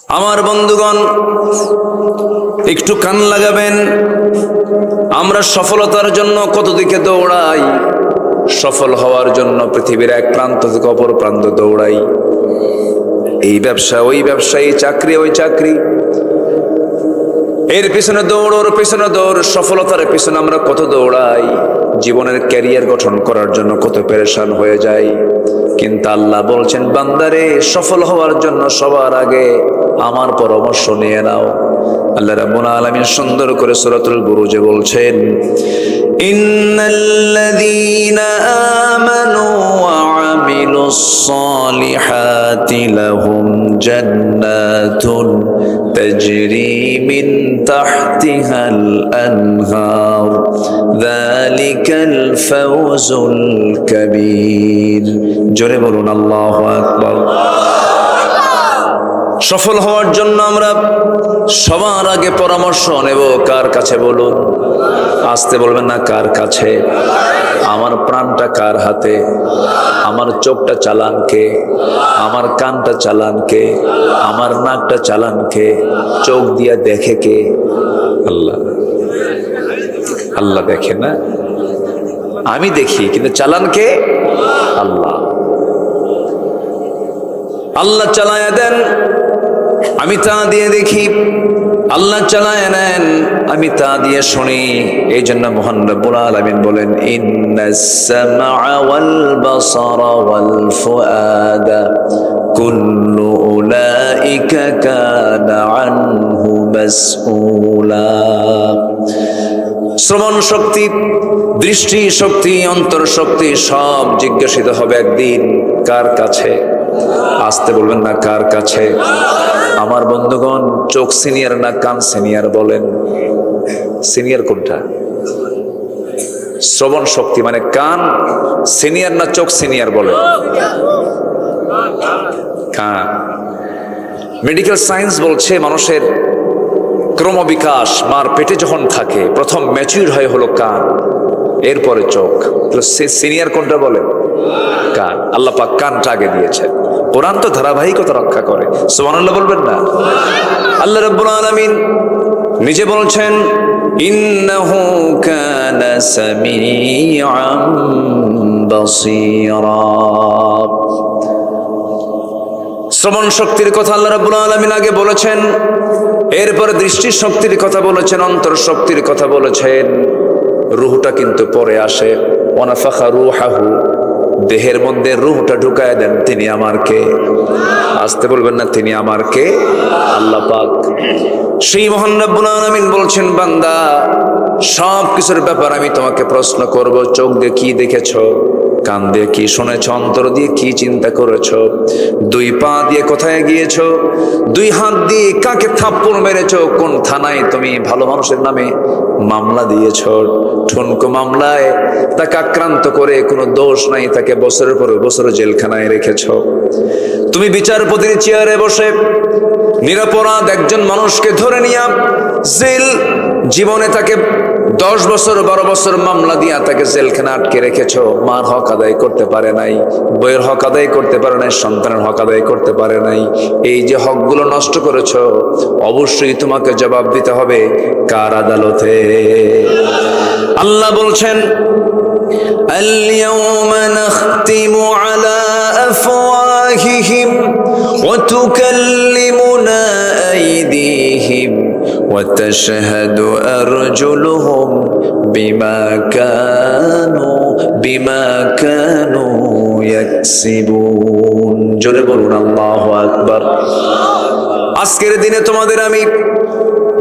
আমার বন্ধুগণ, একটু কান লাগাবেন। আমরা সফলতার জন্য কত দিকে দৌড়াই, সফল হওয়ার জন্য পৃথিবীর এক প্রান্ত থেকে অপর প্রান্ত দৌড়াই। এই ব্যবসা ওই ব্যবসা, এই চাকরি ওই চাকরি, এর পিছনে দৌড় ওর পিছনে দৌড়। সফলতার পিছনে আমরা কত দৌড়াই, জীবনের ক্যারিয়ার গঠন করার জন্য কত পেরেশান হয়ে যায়। কিন্তু আল্লাহ বলছেন, বান্দারে, সফল হওয়ার জন্য সবার আগে আমার পরামর্শ নিয়ে নাও। আল্লাহ রাব্বুল আলামিন সুন্দর করে সূরাতুল বুরুজে বলছেন, ইন্নাল্লাযীনা আমানু ওয়া আমিলুস সালিহাতি লাহুম জান্নাতুন তাজরি মিন তাহতিহাল আনহার যালিকাল ফাওজুল কাবীর। জোরে বলুন আল্লাহু আকবার। সফল হওয়ার জন্য আমরা সবার আগে পরামর্শ নেব কার কাছে বলুন? আসতে বলবেন না, কার কাছে? আমার প্রাণটা কার হাতে? আমার চোখটা চালান কে? আমার কানটা চালান কে? আমার নাকটা চালান কে? চোখ দিয়া দেখে কে? আল্লাহ। আল্লাহ দেখে না, আমি দেখি, কিন্তু চালান কে? আল্লাহ। আল্লাহ চালায়া দেন, আমি তা দিয়ে দেখি। আল্লাহ চালায় নেন, আমি তা দিয়ে শুনি। এই জন্য মহান রব্বুল আলামিন বলেন, ইন্নাস সামআ ওয়াল বাসারা ওয়াল ফুআদা কুল্লু উলাইকা কানা আনহু মাসউলা। শ্রবণ শক্তি, দৃষ্টি শক্তি, অন্তর শক্তি সব জিজ্ঞাসিত হবে একদিন। কার কাছে? আসতে বলবেন না, কার কাছে? আমার বন্ধুগণ, চোখ সিনিয়র না কান সিনিয়র? বলেন, সিনিয়র কোনটা? শ্রবণ শক্তি মানে কান সিনিয়র না চোখ সিনিয়র? বলেন, কান। মেডিকেল সায়েন্স বলছে, মানুষের ক্রমবিকাশ মার পেটে যখন থাকে প্রথম ম্যাচিউর হয় হলো কান, এরপরে চোখ। সিনিয়র কোনটা? বলেন, কান। আল্লাহ পাক কানটা আগে দিয়েছেন। কোরআন তো ধারাবাহিকতা রক্ষা করে। সুবহানাল্লাহ বলবেন না? আল্লাহ রাব্বুল আলামিন নিজে বলছেন, ইন্নাহু কানা সামিআন বাসীরা। শ্রবণ শক্তির কথা আল্লাহ রাব্বুল আলামিন আগে বলেছেন, এরপরে দৃষ্টি শক্তির কথা বলেছেন, অন্তর শক্তির কথা বলেছেন। রূহটা কিন্তু পরে আসে। ওয়ানাফাখা রূহাহু, দেহের মধ্যে রূহটা ঢুকায় দেন তিনি আমার কে? আসতে বলবেন না, তিনি আমার কে? আল্লাহ পাক। সেই মহান রব্বুল আলামিন বলছেন, বান্দা, সব কিছুর ব্যাপার আমি তোমাকে প্রশ্ন করব। চোখ দিয়ে কি দেখেছো? কান দিয়ে কি শুনেছ? অন্তর দিয়ে কি চিন্তা করেছো? দুই পা দিয়ে কোথায় গিয়েছো? দুই হাত দিয়ে কাকে থাপ্পড় মেরেছো? কোন থানায় তুমি ভালো মানুষের নামে মামলা দিয়েছো? ঠুনকো মামলায় তাকে আক্রান্ত করে কোনো দোষ নাই, তাকে বছরের পর বছর জেলখানায় রেখেছো। তুমি বিচারপতির চেয়ারে বসে নিরপরাধ একজন মানুষকে ধরে নিয়ে জেল জীবনে তাকে 10 বছর 12 বছর মামলা দিয়া তাকে জেলখানা আটকে রেখেছো। মার হক আদায় করতে পারে নাই, বইয়ের হক আদায় করতে পারে নাই, সন্তানের হক আদায় করতে পারে নাই। এই যে হকগুলো নষ্ট করেছো, অবশ্যই তোমাকে জবাব দিতে হবে কার আদালতে? আল্লাহ বলছেন, আল-ইয়াওমা নাখতিমু আলা আফওয়াহিহিম ওয়া তুকাল্লিমুনা আইদিহিম ওয়া তাশহাদু আরজুলুহুম বিমা কানু ইয়াকসিবুন। জোরে বলুন আল্লাহু আকবার। আজকের দিনে তোমাদের আমি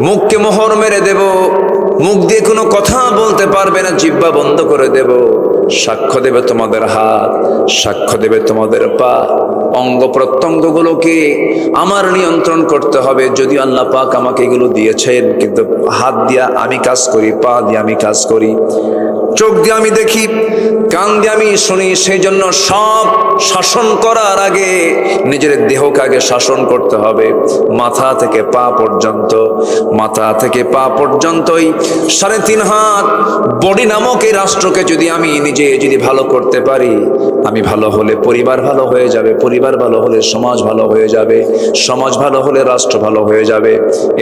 মুখকে মোহর মেরে দেব, মুখ দিয়ে কোনো কথা বলতে পারবে না, জিহ্বা বন্ধ করে দেব। সাক্ষ্য দেবে তোমাদের হাত, সাক্ষ্য দেবে তোমাদের পা। অঙ্গ প্রত্যঙ্গগুলোকে আমার নিয়ন্ত্রণ করতে হবে। যদি আল্লাহ পাক আমাকে এগুলো দিয়েছেন, কিন্তু হাত দিয়া আমি কাজ করি, পা দিয়ে আমি কাজ করি, চোখ দিয়ে আমি দেখি, কান দিয়ে আমি শুনি। সেই জন্য সব শাসন করার আগে নিজের দেহকে আগে শাসন করতে হবে। মাথা থেকে পা পর্যন্ত, মাথা থেকে পা পর্যন্তই 3.5 হাত বডি নামক এই রাষ্ট্রকে যদি আমি নিজে যদি ভালো করতে পারি, আমি ভালো হলে পরিবার ভালো হয়ে যাবে, পরিবার ভালো হলে সমাজ ভালো হয়ে যাবে, সমাজ ভালো হলে রাষ্ট্র ভালো হয়ে যাবে।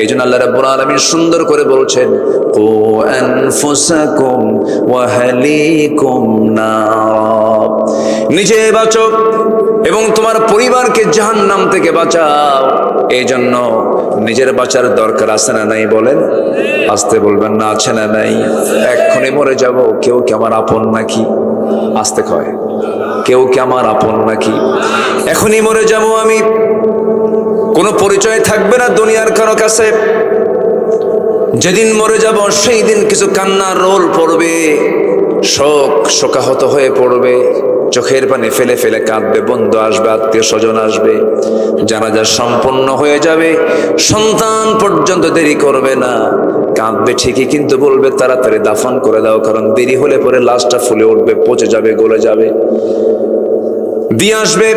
এই জন্য আল্লাহ রাব্বুল আলামিন সুন্দর করে বলছেন, কু আনফুসাকুম ওয়া আহলিকুম নার, নিজে বাঁচো এবং তোমার পরিবারকে জাহান্নাম থেকে বাঁচাও। এই জন্য নিজের বাঁচার দরকার আছে না নাই বলেন? আসতে বলবেন না, আছে না নাই? এক্ষুনি মরে যাব, কেউ কি আমার আপন নাকি? আসতে কয়, কেউ কি আমার আপন নাকি? এখনই মরে যাব আমি, কোনো পরিচয় থাকবে না দুনিয়ার কারো কাছে। যেদিন মরে যাব সেই দিন কিছু কান্নার রোল পড়বে, শোকাহত হয়ে পড়বে, চোখের পানি ফেলে ফেলে কাঁদবে, বন্ধু আসবে, আত্মীয় স্বজন আসবে, জানাজা সম্পন্ন হয়ে যাবে, সন্তান পর্যন্ত দেরি করবে না, কাঁদবে ঠিকই কিন্তু বলবে তাড়াতাড়ি দাফন করে দাও, কারণ দেরি হলে পরে লাশটা ফুলে উঠবে, পচে যাবে, গলে যাবে। দিয়ে আসবে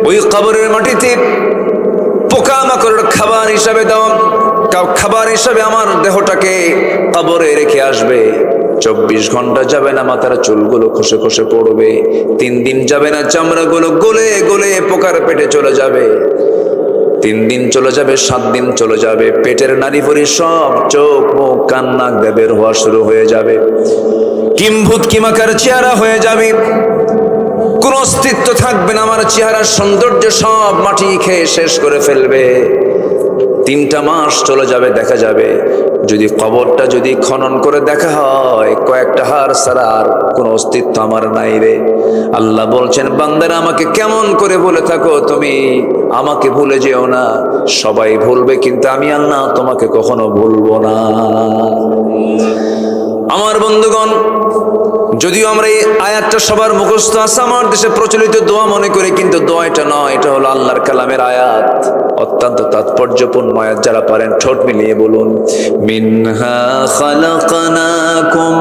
ওই কবরের মাটিতে পোকামাকড়ের খাবার হিসাবে দাও, খাবার হিসাবে আমার দেহটাকে কবরে রেখে আসবে। 24 ঘন্টা যাবে না মাথার চুলগুলো খসে খসে পড়বে, 3 দিন যাবে না চামড়াগুলো গলে গলে পোকার পেটে চলে যাবে, 3 দিন চলে যাবে, 7 দিন চলে যাবে, পেটের নাড়ি ভরি সব চোখ মুখ কান নাক দিয়ে বের হওয়া শুরু হয়ে যাবে, কিম্ভূত কিমাকার চেহারা হয়ে যাবে, কোন অস্তিত্ব থাকবে না, আমার চেহারার সৌন্দর্য সব মাটি খেয়ে শেষ করে ফেলবে। 3টা মাস চলে যাবে, দেখা যাবে যদি কবরটা যদি খনন করে দেখা হয়, কয়েকটা হাড় ছাড়া আর কোনো অস্তিত্ব আমার নাই রে। আল্লাহ বলছেন, বান্দারা আমাকে কেমন করে বলে থাকো তুমি, আমাকে ভুলে যেও না। সবাই ভুলবে কিন্তু আমি আল্লাহ তোমাকে কখনো ভুলবো না। আমার বন্ধুগণ, যদিও আমরা এই আয়াতটা সবার মুখস্থ আছে, আমার দেশে প্রচলিত দোয়া মনে করি, কিন্তু দোয়া এটা নয়, এটা হলো আল্লাহর কালামের আয়াত, অত্যন্ত তাৎপর্যপূর্ণ আয়াত। যারা পারেন ঠোঁট মিলিয়ে বলুন, মিনহা খালাকনাকুম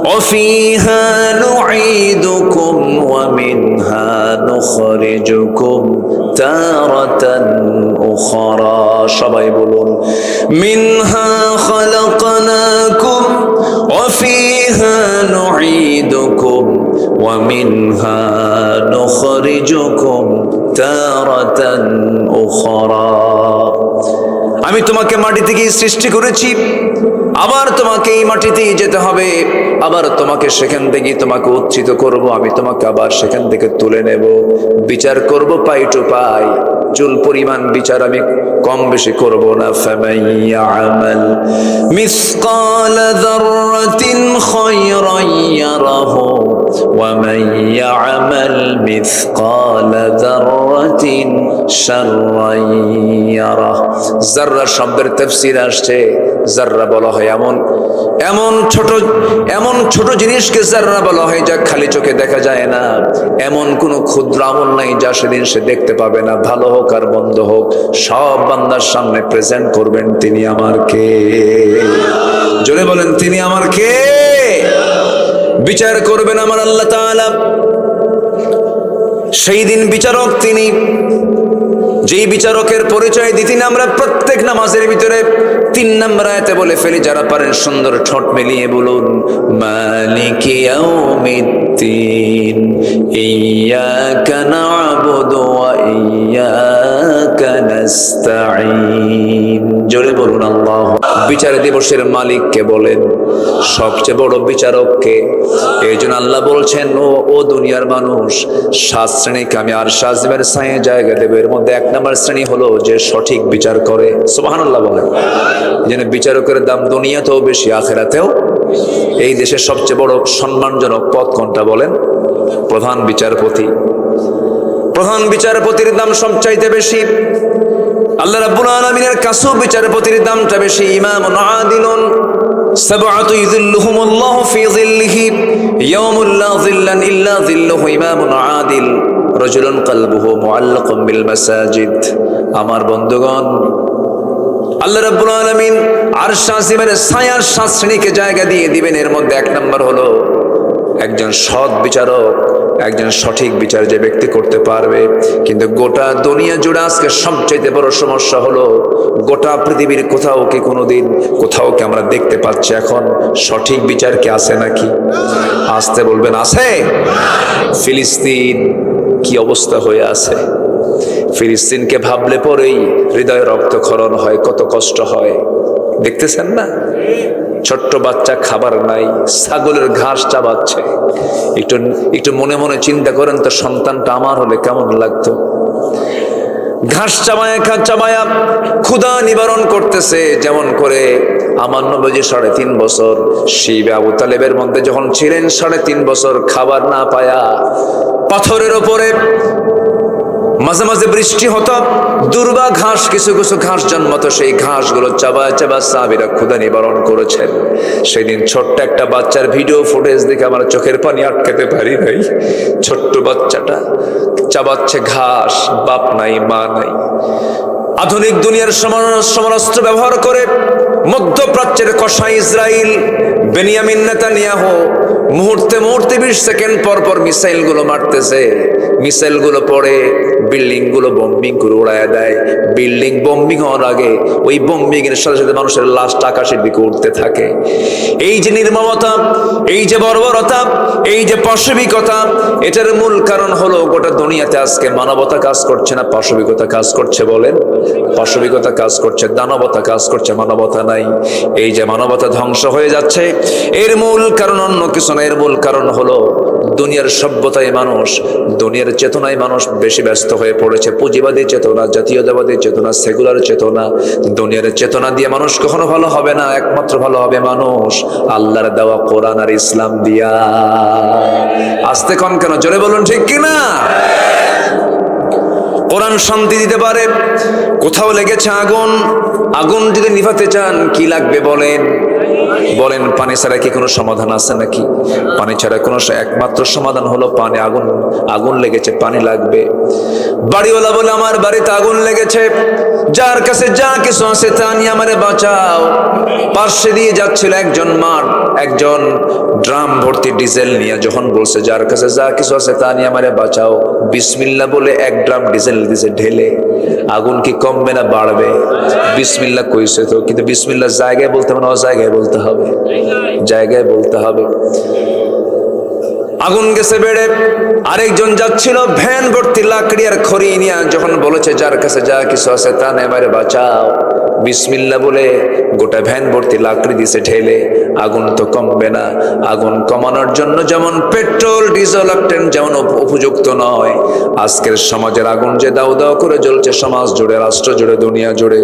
ওয়া ফিহা নুঈদুকুম ওয়া মিনহা নুখরিজুকুম তারাতান উখরা। সবাই বলুন, মিনহা খালাকনাকুম ওয়া ফিহা নুঈদুকুম ওয়া মিনহা নুখরিজুকুম তারাতান উখরা। আমি তোমাকে মাটি থেকে সৃষ্টি করেছি, আবার তোমাকে এই মাটিতেই যেতে হবে, আবার তোমাকে সেখান থেকে তোমাকে উচ্চিত করব, আমি তোমাকে আবার সেখান থেকে তুলে নেব, বিচার করব পাই টু পাই, চুল পরিমাণ বিচার আমি কম বেশি করব না। ফামান ইয়ামাল মিসকাল যাররাতিন খায়রান ইয়ারাহু ওয়া মান ইয়ামাল মিসকাল যাররাতিন শাররান ইয়ারাহ। যাররা শব্দের তাফসীর আসছে, যাররা বলা হয় এমন ছোট জিনিসকে যাররা বলা হয় যা খালি চোখে দেখা যায় না। এমন কোন ক্ষুদ্র আমল নাই যা সেদিন সে দেখতে পাবে না, ভালো হোক আর মন্দ হোক, সব বান্দার সামনে প্রেজেন্ট করবেন তিনি আমার কে। জোরে বলেন, তিনি আমার কে? বিচার করবেন আমার আল্লাহ তাআলা। সেই দিন বিচারক তিনি, যেই বিচারকের পরিচয় দিতেন আমরা প্রত্যেক নামাজের ভিতরে 3 নম্বর আয়াতে বলে ফেলি। যারা পারেন সুন্দর ঠোঁট মিলিয়ে বলুন, মালিকি ইয়াউমিদ্দিন ইয়্যাকা না'বুদু ওয়া ইয়্যাকা নাস্তাঈন। জোরে বলুন আল্লাহ। বিচার দিবসের মালিককে বলেন, সবচেয়ে বড় বিচারককে। এই জন্য আল্লাহ বলছেন, ও দুনিয়ার মানুষ, 7 শ্রেণীকে আমি আরশে আজিমের ছায়ায় জায়গা দেব। এর মধ্যে 1 নম্বর শ্রেণী হলো যে সঠিক বিচার করে। সুবহানাল্লাহ বলেন। যেন বিচারকের দাম দুনিয়াতেও বেশি, আখিরাতেও। এই দেশের সবচেয়ে বড় সম্মানজনক পদ কোনটা বলেন? প্রধান বিচারপতি। প্রধান বিচারপতির দাম সবচাইতে বেশি। আল্লাহ রাব্বুল আলামিনের কাছেও বিচারপতির দামটা বেশি। ইমামুন আদিলুন সাবআতু ইযিল্লুহুমুল্লাহু ফি যিল্লিহি ইয়াউমুল লা যিল্লান ইল্লা যিল্লুহু। ইমামুন আদিল রাজুলুন কলবুহু মুআল্লাকুম বিল মাসাজিদ। আমার বন্ধুগণ, আল্লাহ রাব্বুল আলামিন আরশ আজিমের ছায়ার 7 শ্রেণীকে জায়গা দিয়ে দিবেন। এর মধ্যে 1 নম্বর হলো একজন সৎ বিচারক, একজন সঠিক বিচার যে ব্যক্তি করতে পারবে। কিন্তু গোটা দুনিয়া জুড়ে আজকে সবচেয়ে বড় সমস্যা হলো, গোটা পৃথিবীর কোথাও কি কোনোদিন কোথাও কি আমরা দেখতে পাচ্ছি এখন সঠিক বিচার কি আছে নাকি? আসতে বলবেন আছে? ফিলিস্তিন কি অবস্থা হয়ে আছে? ফিলিস্তিনকে ভাবলে পরেই হৃদয়ে রক্তক্ষরণ হয়, কত কষ্ট হয়। দেখতেছেন না? ছোট্ট বাচ্চা খাবার নাই, ছাগলের ঘাস চাবাচ্ছে। একটু মনে মনে চিন্তা করেন তো, সন্তানটা আমার হলে কেমন লাগতো। ঘাস চাবায়া ক্ষুধা নিবারণ করতেছে। যেমন করে আমার নবীজি 3.5 বছর শিবে আবু তালেবের মধ্যে যখন ছিলেন, 3.5 বছর খাবার না পায়া পাথরের ওপরে মাঝে মাঝে বৃষ্টি হতো, দুর্বা ঘাস, কিছু কিছু ঘাস জন্মতো, সেই ঘাসগুলো চাবা সাহাবীরা ক্ষুধা নিবারণ করেছেন। সেদিন ছোট্ট একটা বাচ্চার ভিডিও ফুটেজ দেখে আমার চোখের পানি আটকাতে পারি নাই। ছোট্ট বাচ্চাটা চাবাচ্ছে ঘাস, বাপ নাই মা নাই। আধুনিক দুনিয়ার সমরাস্ত্র ব্যবহার করে মধ্যপ্রাচ্যের কসাই ইসরায়েল বেনিয়ামিন নেতানিয়াহু মুহূর্তে 20 সেকেন্ড পর পর মিসাইল গুলো মারতেছে। মিসাইল গুলো পড়ে বিল্ডিং গুলো বম্বিং করে উড়ায় দেয়। বিল্ডিং বম্বিং হওয়ার আগে ওই বম্বিং এর সাথে সাথে মানুষের লাশটা আকাশের দিকে উঠতে থাকে। এই যে নির্মমতা, এই যে বর্বরতা, এই যে পাশবিকতা, এটার মূল কারণ হলো গোটা দুনিয়াতে আজকে মানবতা কাজ করছে না, পাশবিকতা কাজ করছে। বলেন, পাশবিকতা কাজ করছে, দানবতা কাজ করছে, মানবতা নাই। এই যে মানবতা ধ্বংস হয়ে যাচ্ছে, এর মূল কারণ অন্য কিছু না। এর মূল কারণ হলো দুনিয়ার সভ্যতায় মানুষ, দুনিয়ার চেতনায় মানুষ বেশি ব্যস্ত হয়ে পড়েছে। পুঁজিবাদী চেতনা, জাতীয়তাবাদী চেতনা, সেকুলার চেতনা। দুনিয়ার চেতনা দিয়ে মানুষ কখনো ভালো হবে না। একমাত্র ভালো হবে মানুষ আল্লাহর দেওয়া কোরআন আর ইসলাম দিয়া। আস্তে কন কেন, জোরে বলুন ঠিক কিনা? কোরআন শান্তি দিতে পারে। কোথাও লেগেছে আগুন, আগুন যদি নিভাতে চান কি লাগবে বলেন? বলেন, পানি ছাড়া কি কোনো সমাধান আছে নাকি? পানি ছাড়া কোনো একমাত্র সমাধান হলো পানি। আগুন লেগেছে, পানি লাগবে। বাড়িওয়ালা বলে আমার বাড়িতে আগুন লেগেছে, যার কাছে যা কিছু আছে তা নিয়ে আমারে বাঁচাও। পাশে দিয়ে যাচ্ছিল একজন ড্রাম ভর্তি ডিজেল নিয়ে, যখন বলছে যার কাছে যা কিছু আছে তা নিয়ে আমারে বাঁচাও, বিসমিল্লাহ বলে 1 ড্রাম ডিজেল দিছে ঢেলে। আগুন কি কমবে না বাড়বে? বিসমিল্লাহ কইছে তো, কিন্তু বিসমিল্লাহ জায়গায় বলতে হবে না অজায়গায় বলতে হবে? জায়গায় বলতে হবে। আগুন গেছে বেড়ে। আরেকজন যাচ্ছিল ভ্যান ভর্তি লাকড়ি আর খড়ি নিয়ে, যখন বলেছে যার কাছে যা কিছু আছে তা নিয়ে আমারে বাঁচাও, বিসমিল্লাহ বলে গোটা ভ্যান ভর্তি লাকড়ি দিছে ঠেলে। আগুন তো কমবে না। আগুন কমানোর জন্য যেমন পেট্রোল, ডিজেল, অক্টেন যেমন উপযুক্ত নয়, আজকের সমাজের আগুন যে দাউ দাউ করে জ্বলছে, সমাজ জুড়ে, রাষ্ট্র জুড়ে, দুনিয়া জুড়ে,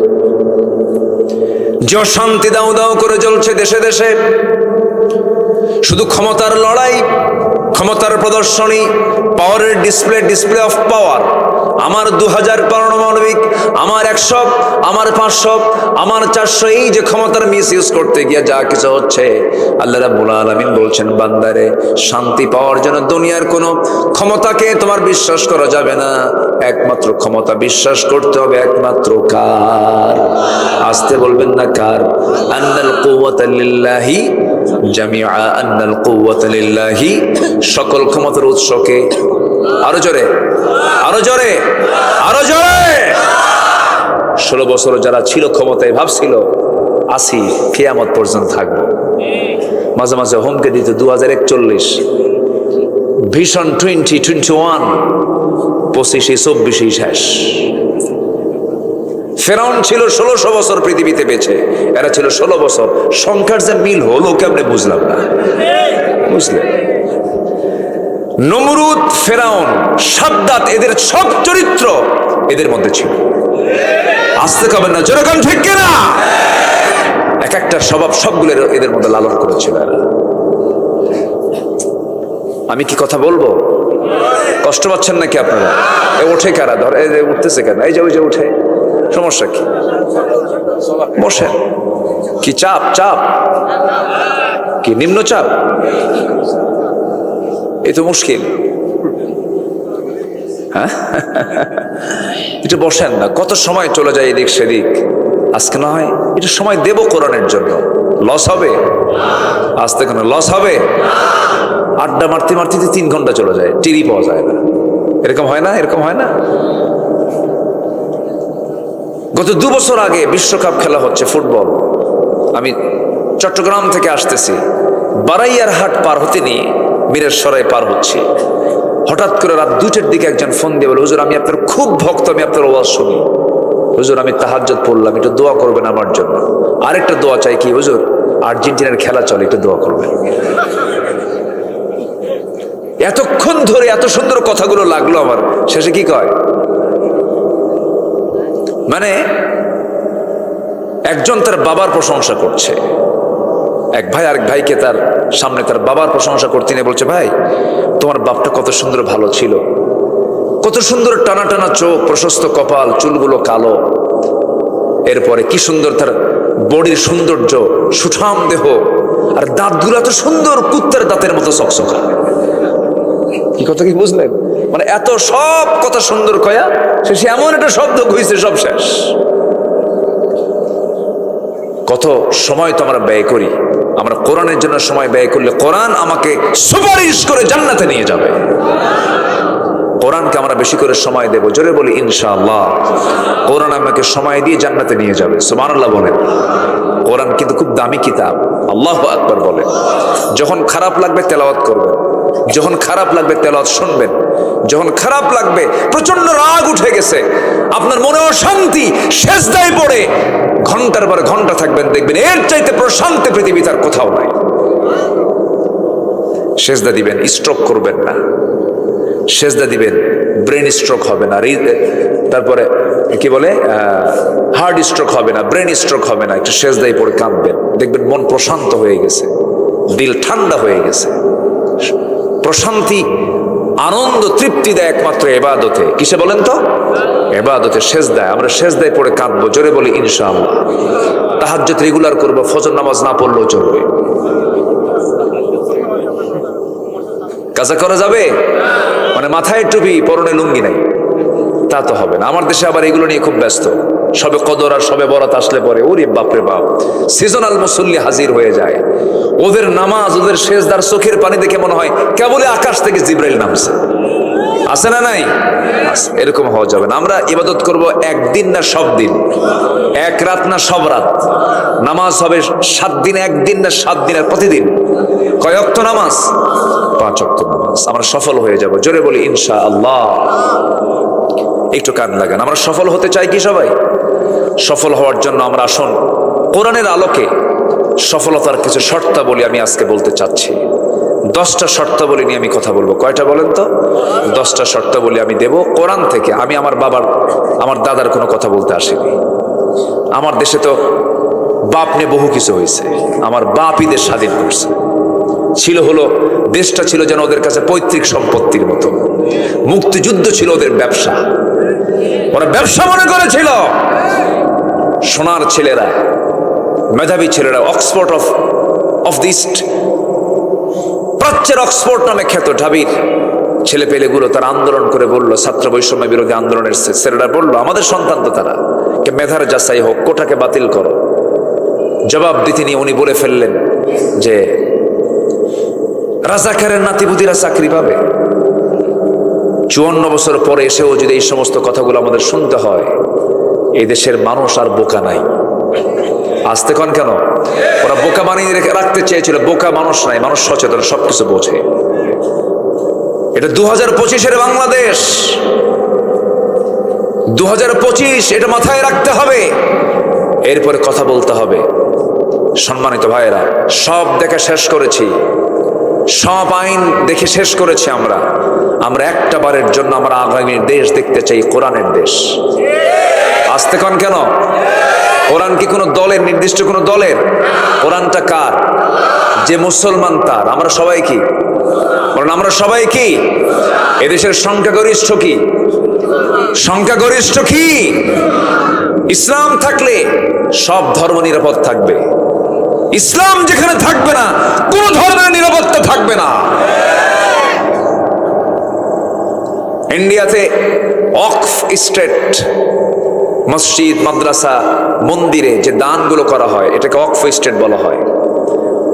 যে অশান্তি দাউ দাউ করে জ্বলছে দেশে দেশে, শুধু ক্ষমতার লড়াই, ক্ষমতার প্রদর্শনী, পাওয়ারের ডিসপ্লে অফ পাওয়ার। আমার 2000 পারমাণবিক, আমার 100, আমার 500, আমার 400, এই যে ক্ষমতার মিস ইউজ করতে গিয়ে যা কিছু হচ্ছে, আল্লাহ রাব্বুল আলামিন বলছেন বান্দারে, শান্তি পাওয়ার জন্য দুনিয়ার কোনো ক্ষমতাকে তোমার বিশ্বাস করা যাবে না। একমাত্র ক্ষমতা বিশ্বাস করতে হবে একমাত্র কার? আসতে বলবেন না কার? আন্নাল কুওয়াতা লিল্লাহি জামিআ, আন্নাল কুওয়াতা লিল্লাহি, সকল ক্ষমতার উৎসকে। আরো জোরে, আরো জোরে, আরো জোরে। 16 বছর যারা ছিল ক্ষমতায়, ভাবছিল আসি কিয়ামত পর্যন্ত থাকবো। মাঝে মাঝে হুমকে দিত 2041, ভিশন 2021, 25-24 শেষ। ফেরাউন ছিল 1600 বছর পৃথিবীতে বেঁচে, এরা ছিল 16 বছর। সংখ্যার যে মিল হলো কেমনে বুঝলাম না। বুঝলেন? নমরুদ, ফেরাউন, সাদ্দাত, এদের সব চরিত্র এদের মধ্যে ছিল। আসতে কবেন না, যেরকম ঠিক কিনা? এক একটা স্বভাব সবগুলো এদের মধ্যে লালন করেছিল এরা। আমি কি কথা বলবো? কষ্ট পাচ্ছেন নাকি আপনারা? ওঠে কারা? ধরে উঠতেছে কেন? এই যে ওই যে উঠে, সমস্যা কি? বসেন। কি চাপ? কি নিম্নচাপ? এই তো মুশকিল। হ্যাঁ, একটু বসেন না, কত সময় চলে যায় এদিক সেদিক। আজকে না হয় একটু সময় দেব কোরআনের জন্য। লস হবে? আসতে কেন লস হবে? আড্ডা মারতে মারতে 3 ঘন্টা চলে যায়, টেরই পাওয়া যায় না। এরকম হয় না? এরকম হয় না? গত 2 বছর আগে বিশ্বকাপ খেলা হচ্ছে ফুটবল, আমি চট্টগ্রাম থেকে আসতেছি, বারাইয়ার হাট পার হতে নিয়ে মীরের সরাই পার হচ্ছি, হঠাৎ করে রাত 2টার দিকে একজন ফোন দিয়ে বলে, হুজুর আমি আপনার খুব ভক্ত, আমি আপনার ওয়াজ শুনি, হুজুর আমি তাহাজ্জুদ পড়লাম, একটু দোয়া করবেন আমার জন্য। আরেকটা দোয়া চাই, কি হুজুর আর্জেন্টিনার খেলা চলে, একটু দোয়া করবেন। এতক্ষণ ধরে এত সুন্দর কথাগুলো লাগলো আমার, শেষে কি কয়, মানে একজন তার বাবার প্রশংসা করছে, এক ভাই আরেক ভাইকে তার সামনে তার বাবার প্রশংসা করতে নিয়ে বলছে, ভাই তোমার বাপটা কত সুন্দর ভালো ছিল, কত সুন্দর টানা টানা চোখ, প্রশস্ত কপাল, চুলগুলো কালো, এরপরে কি সুন্দর তার বডির সৌন্দর্য, সুঠাম দেহ, আর দাঁতগুলো এত সুন্দর কুত্তার দাঁতের মতো চকচকা। কি কথা কি বুঝলেন? মানে এত সব কথা সুন্দর কয়া শেষে এমন একটা শব্দ কইছে, সব শেষ। কত সময় তো আমরা ব্যয় করি, আমরা কোরআনের জন্য সময় ব্যয় করলে কোরআন আমাকে সুপারিশ করে জান্নাতে নিয়ে যাবে। কোরআনকে আমরা বেশি করে সময় দেব, জোরে বলি ইনশাআল্লাহ। কোরআন আমাকে সময় দিয়ে জান্নাতে নিয়ে যাবে, সুবহানাল্লাহ বলেন। কোরআন কিন্তু খুব দামি কিতাব, আল্লাহু আকবার বলেন। যখন খারাপ লাগবে তেলাওয়াত করবেন, যখন খারাপ লাগবে তেলাওয়াত শুনবেন, যখন খারাপ লাগবে প্রচন্ড রাগ উঠে গেছে, আপনার মনে অশান্তি, সেজদায় পড়ে ঘন্টার পর ঘন্টা থাকবেন, দেখবেন এর চাইতে প্রশান্তি পৃথিবী তার কোথাও নাই। সেজদা দিবেন, স্ট্রোক করবেন না, সেজদা দিবেন, ব্রেন স্ট্রোক হবে না, তারপরে কি বলে হার্ট স্ট্রোক হবে না, ব্রেন স্ট্রোক হবে না। একটু সেজদায় পড়ে কাঁদবেন, দেখবেন মন প্রশান্ত হয়ে গেছে, দিল ঠান্ডা হয়ে গেছে। প্রশান্তি, আনন্দ, তৃপ্তি দেয় একমাত্র ইবাদতে। কিসে বলেন তো? ইবাদতে, সেজদায়। আমরা সেজদায় পড়ে কাঁদবো, জোরে বলি ইনশাআল্লাহ। তাহাজ্জুদ রেগুলার করব, ফজর নামাজ না পড়লেও চলবে। কাজা করা যাবে? মানে মাথায় টুপি, পরনে লুঙ্গি নাই, তা তো হবে না। আমার দেশে আবার এগুলো নিয়ে খুব ব্যস্ত। সবে কদর আর সবে বরাত আসলে পরে ওরে বাপরে বাপ, সিজনাল মুসল্লি হাজির হয়ে যায়। ওদের নামাজ, ওদের সেজদার চোখের পানি দেখে মনে হয় কেবলে আকাশ থেকে জিবরাইল নামছে। আছে না নাই? এরকম হওয়া যাবে না। আমরা ইবাদত করব একদিন না সব দিন, এক রাত না সব রাত। নামাজ হবে 7 দিন, একদিন না 7 দিনের প্রতিদিন। কয় ওয়াক্ত নামাজ? 5 ওয়াক্ত নামাজ। আমরা সফল হয়ে যাব, জোরে বলি ইনশাআল্লাহ। একটু কান লাগান। আমরা সফল হতে চাই কি সবাই? সফল হওয়ার জন্য আমরা আসুন কোরআনের আলোকে সফলতার কিছু শর্তাবলী আমি আজকে বলতে চাচ্ছি। 10টা শর্তাবলী নিয়ে আমি কথা বলবো। কয়টা বলেন তো? 10টা শর্তাবলী আমি দেব কোরআন থেকে। আমি আমার বাবার, আমার দাদার কোনো কথা বলতে আসিনি। আমার দেশে তো বাপ নিয়ে বহু কিছু হয়েছে। আমার বাপই দেশ স্বাধীন করছে। ছিল হলো, দেশটা ছিল যেন ওদের কাছে পৈতৃক সম্পত্তির মতো। মুক্তিযুদ্ধ ছিল ওদের ব্যবসা, ওরা ব্যবসা মনে করেছিল। সোনার ছেলেরা, মেধাবী ছেলেরা, অক্সফোর্ড অফ দি ইস্ট, প্রাচ্যের অক্সফোর্ড নামে খ্যাত ঢাবির ছেলে পেলেগুলো তারা আন্দোলন করে বললো, ছাত্র বৈষম্য বিরোধী আন্দোলনের ছেলেরা বললো, আমাদের সন্তান তো তারা, কে মেধার যাচাই হোক, কোটাকে বাতিল করো। জবাব দিতে নিয়ে উনি বলে ফেললেন যে রাজাকারের নাতিপুতিরা চাকরি পাবে। 54 বছর পরে এসেও যদি এই সমস্ত কথাগুলো আমাদের শুনতে হয়, এই দেশের মানুষ আর বোকা নাই। আসতে কন কেন? ওরা বোকা বানিয়ে রাখতে চেয়েছিল। বোকা মানুষ নাই, মানুষ সচেতন, সবকিছু বোঝে। এটা 2025-এর বাংলাদেশ, 2025, এটা মাথায় রাখতে হবে। এরপরে কথা বলতে হবে। সম্মানিত ভাইয়েরা, সব দেখে শেষ করেছি, সব আইন দেখে শেষ করেছি। আমরা একটা বারের জন্য আমরা আগামীর দেশ দেখতে চাই, কোরআনের দেশ। আসতে কন কেন? কোরআন কি কোনো দলের, নির্দিষ্ট কোনো দলের? কোরআনটা কার? যে মুসলমান তার। আমরা সবাই কি? কারণ আমরা সবাই কি? এদেশের সংখ্যাগরিষ্ঠ কি? সংখ্যাগরিষ্ঠ কি? ইসলাম থাকলে সব ধর্ম নিরাপদ থাকবে। ইসলাম যেখানে থাকবে না, কোন ধর্মের নিরাপত্তা থাকবে না। ইন্ডিয়াতে ওয়াকফ স্টেট, মসজিদ, মাদ্রাসা, মন্দিরে যে দানগুলো করা হয়, এটাকে ওয়াকফ স্টেট বলা হয়।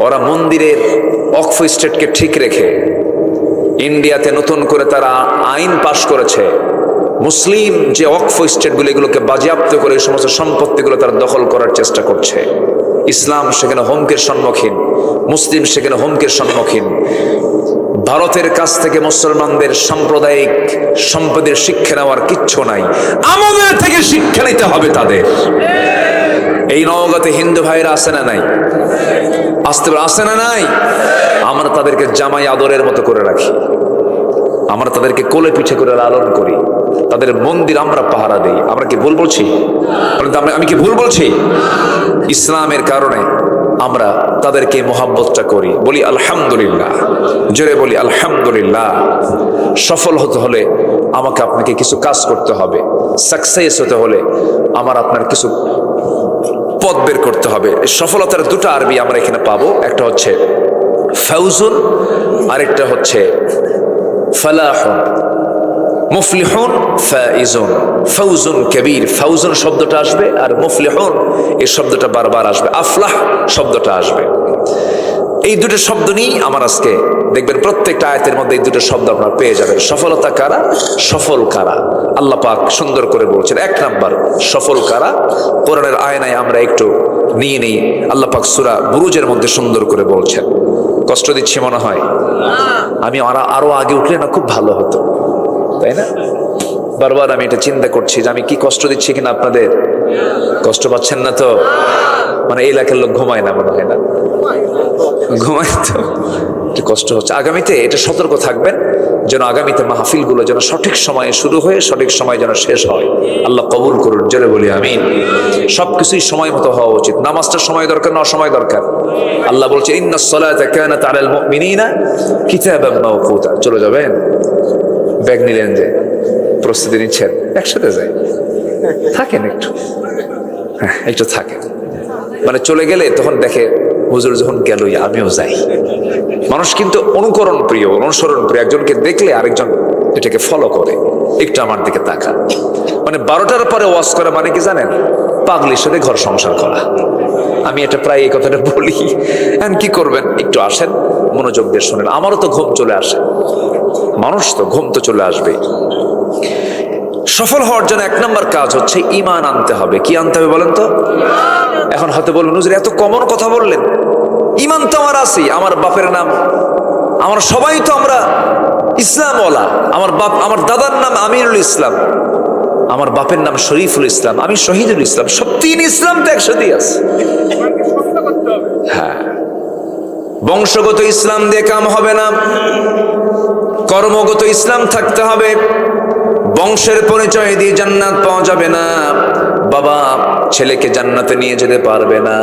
ওরা মন্দিরের ওয়াকফ স্টেটকে ঠিক রেখে ইন্ডিয়াতে নতুন করে তারা আইন পাশ করেছে, মুসলিম যে ওয়াকফ স্টেটগুলো এগুলোকে বাজেয়াপ্ত করে এই সমস্ত সম্পত্তিগুলো তারা দখল করার চেষ্টা করছে। ইসলাম সেখানে হুমকির সম্মুখীন, মুসলিম সেখানে হুমকির সম্মুখীন। ভারতের কাছ থেকে মুসলমানদের সাম্প্রদায়িক সম্পদের শিক্ষা নেওয়ার কিচ্ছু নাই, আমাদের থেকে শিক্ষা নিতে হবে তাদের। এই নওগাঁতে হিন্দু ভাইরা আছে না নাই? আসতে আসে না নাই? আমরা তাদেরকে জামাই আদরের মতো করে রাখি, আমরা তাদেরকে কোলে পিঠে করে লালন করি, তাদের মন্দির আমরা পাহারা দেই। আমরা কি ভুল বলছি? আমি কি ভুল বলছি? ইসলামের কারণে আমরা তাদেরকে মোহাব্বতটা করি। বলি আলহামদুলিল্লাহ, জোরে বলি আলহামদুলিল্লাহ। সফল হতে হলে আমাকে আপনাকে কিছু কাজ করতে হবে, সাকসেস হতে হলে আমার আপনার কিছু পথ বের করতে হবে। সফলতার দুটো আরবি আমরা এখানে পাবো, একটা হচ্ছে ফাউজুন, আরেকটা হচ্ছে ফালাহুন। মুফলিহুন, ফাইজুন, ফাউজুন কবীর, ফাউজুন শব্দটা আসবে, আর মুফলিহুন এই শব্দটা বারবার আসবে, আফলাহ শব্দটা আসবে। এই দুটো শব্দ নিয়ে আমার আজকে দেখবেন প্রত্যেকটা আয়াতের মধ্যে এই দুটো শব্দ আপনারা পেয়ে যাবেন। সফলতা কারা, সফল কারা, আল্লাহ পাক সুন্দর করে বলছেন। এক নাম্বার সফল কারা, কোরআনের আয়নায় আমরা একটু নিয়ে নিই। আল্লাহ পাক সূরা বুরুজের মধ্যে সুন্দর করে বলছেন। কষ্ট দিচ্ছি মনে হয়? আমি আরো আগে উঠলে না খুব ভালো হতো, তাই না? বারবার আমি এটা চিন্তা করছি যে আমি কি কষ্ট দিচ্ছি কিনা আপনাদের। কষ্ট পাচ্ছেন না তো? মানে এই এলাকার লোক ঘুমায় না মনে হয়, না ঘুমায় তো, একটু কষ্ট হচ্ছে। আগামীতে এটা সতর্ক থাকবেন যেন আগামীতে মাহফিলগুলো যেন সঠিক সময়ে শুরু হয়ে সঠিক সময় যেন শেষ হয়। আল্লাহ কবুল করুন, জোরে বলি আমিন। সবকিছুই সময় মতো হওয়া উচিত। নামাজটা সময় দরকার না অসময় দরকার? আল্লাহ বলছে ইন্নাস সালাতা কানাত আলাল মুমিনিনা কিতাবাম মাওকুতা। চলে যাবেন? ব্যাগ নিলেন, যে প্রস্তুতি নিচ্ছেন, একসাথে যাই, থাকেন একটু, হ্যাঁ একটু থাকেন। মানে চলে গেলে তখন দেখে হুজুর যখন গেলই আমিও যাই। মানুষ কিন্তু অনুকরণ প্রিয়, অনুসরণ প্রিয়। একজনকে দেখলে আরেকজন এটাকে ফলো করে, একটু আমার দিকে তাকা। মানে 12টার পরে ওয়াজ করা মানে কি জানেন? পাগলির সাথে ঘর সংসার করা। আমি এটা প্রায় এই কথাটা বলি। এখন কি করবেন, একটু আসেন, মনোযোগ দিয়ে শোনেন। আমারও তো ঘুম চলে আসে, মানুষ তো ঘুম তো চলে আসবে। সফল হওয়ার জন্য 1 নম্বর কাজ হচ্ছে ঈমান আনতে হবে। কি আনতে হবে বলেন তো? এখন হয়তো বলবেন হুজুর এত কমন কথা বললেন, ঈমান তো আমার আছে, আমার বাপের নাম, আমার সবাই তো আমরা ইসলামওয়ালা, আমার বাপ, আমার দাদার নাম আমিরুল ইসলাম, আমার বাপের নাম শরীফুল ইসলাম, আমি শহীদুল ইসলাম, সব 3 ইসলাম তো একসাথেই আছে। হ্যাঁ, বংশগত ইসলাম দিয়ে কাম হবে না, কর্মগত ইসলাম থাকতে হবে। বংশের পরিচয় দিয়ে জান্নাত পাওয়া যাবে না। বাবা ছেলেকে জান্নাতে নিয়ে যেতে পারবে না,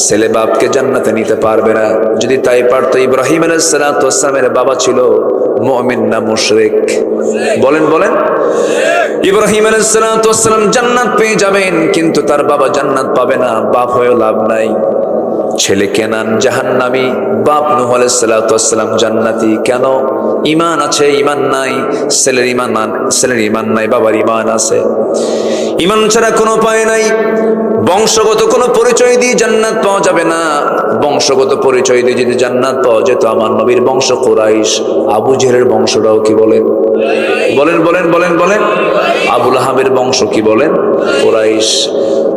ছেলে বাপকে জান্নাতে নিতে পারবে না। যদি তাই পারতো, ইব্রাহিম আলাইহিস সালাতু ওয়াস সালামের বাবা ছিল মুমিন না মুশরিক? বলেন বলেন। ইব্রাহিম আলাইহিস সালাতু ওয়াস সালাম জান্নাত পেয়ে যাবেন, কিন্তু তার বাবা জান্নাত পাবে না। বাপ হয়েও লাভ নাই। ছেলে কেনান জাহান্নামী, বাপ নূহ আলাইহিস সালাতু ওয়াস সালাম জান্নাতি। কেন? ঈমান আছে, ঈমান নাই। ছেলের ঈমান নাই, বাবার ঈমান আছে। ঈমান ছাড়া কোনো উপায় নাই। বংশগত কোনো পরিচয় দিয়ে জান্নাত পাওয়া যাবে না। বংশগত পরিচয় দিয়ে যদি জান্নাত পাওয়া যেত, আমার নবীর বংশ কুরাইশ, আবু জেহেলের বংশটাও কি বলেন? বলেন বলেন বলেন বলেন। আবু লাহাবের বংশ কি বলেন? কুরাইশ।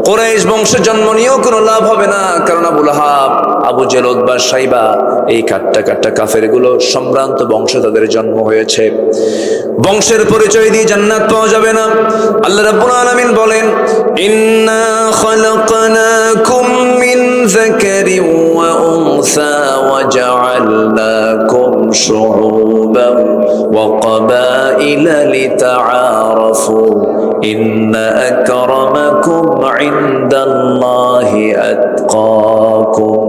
কুরাইশ বংশে জন্ম নিয়েও কোনো লাভ হবে না, কারণ আবু লাহাব, আবু জেহেল, উতবা, শাইবা, এই কাট্টা কাফের গুলো সম্ভ্রান্ত বংশে তাদের জন্ম হয়েছে। বংশের পরিচয় দিয়ে জান্নাত পাওয়া যাবে না। আল্লাহ রাব্বুল আলামিন বলেন, ইন্না খালাকনাকুম মিন যাকারিন ওয়া উনসা ওয়া জাআলনাকুম শুউবান ওয়া ক্বাবাইলা লিতাআরাফু ইন্না আকরামাকুম ইনদাল্লাহি আতকাকুম।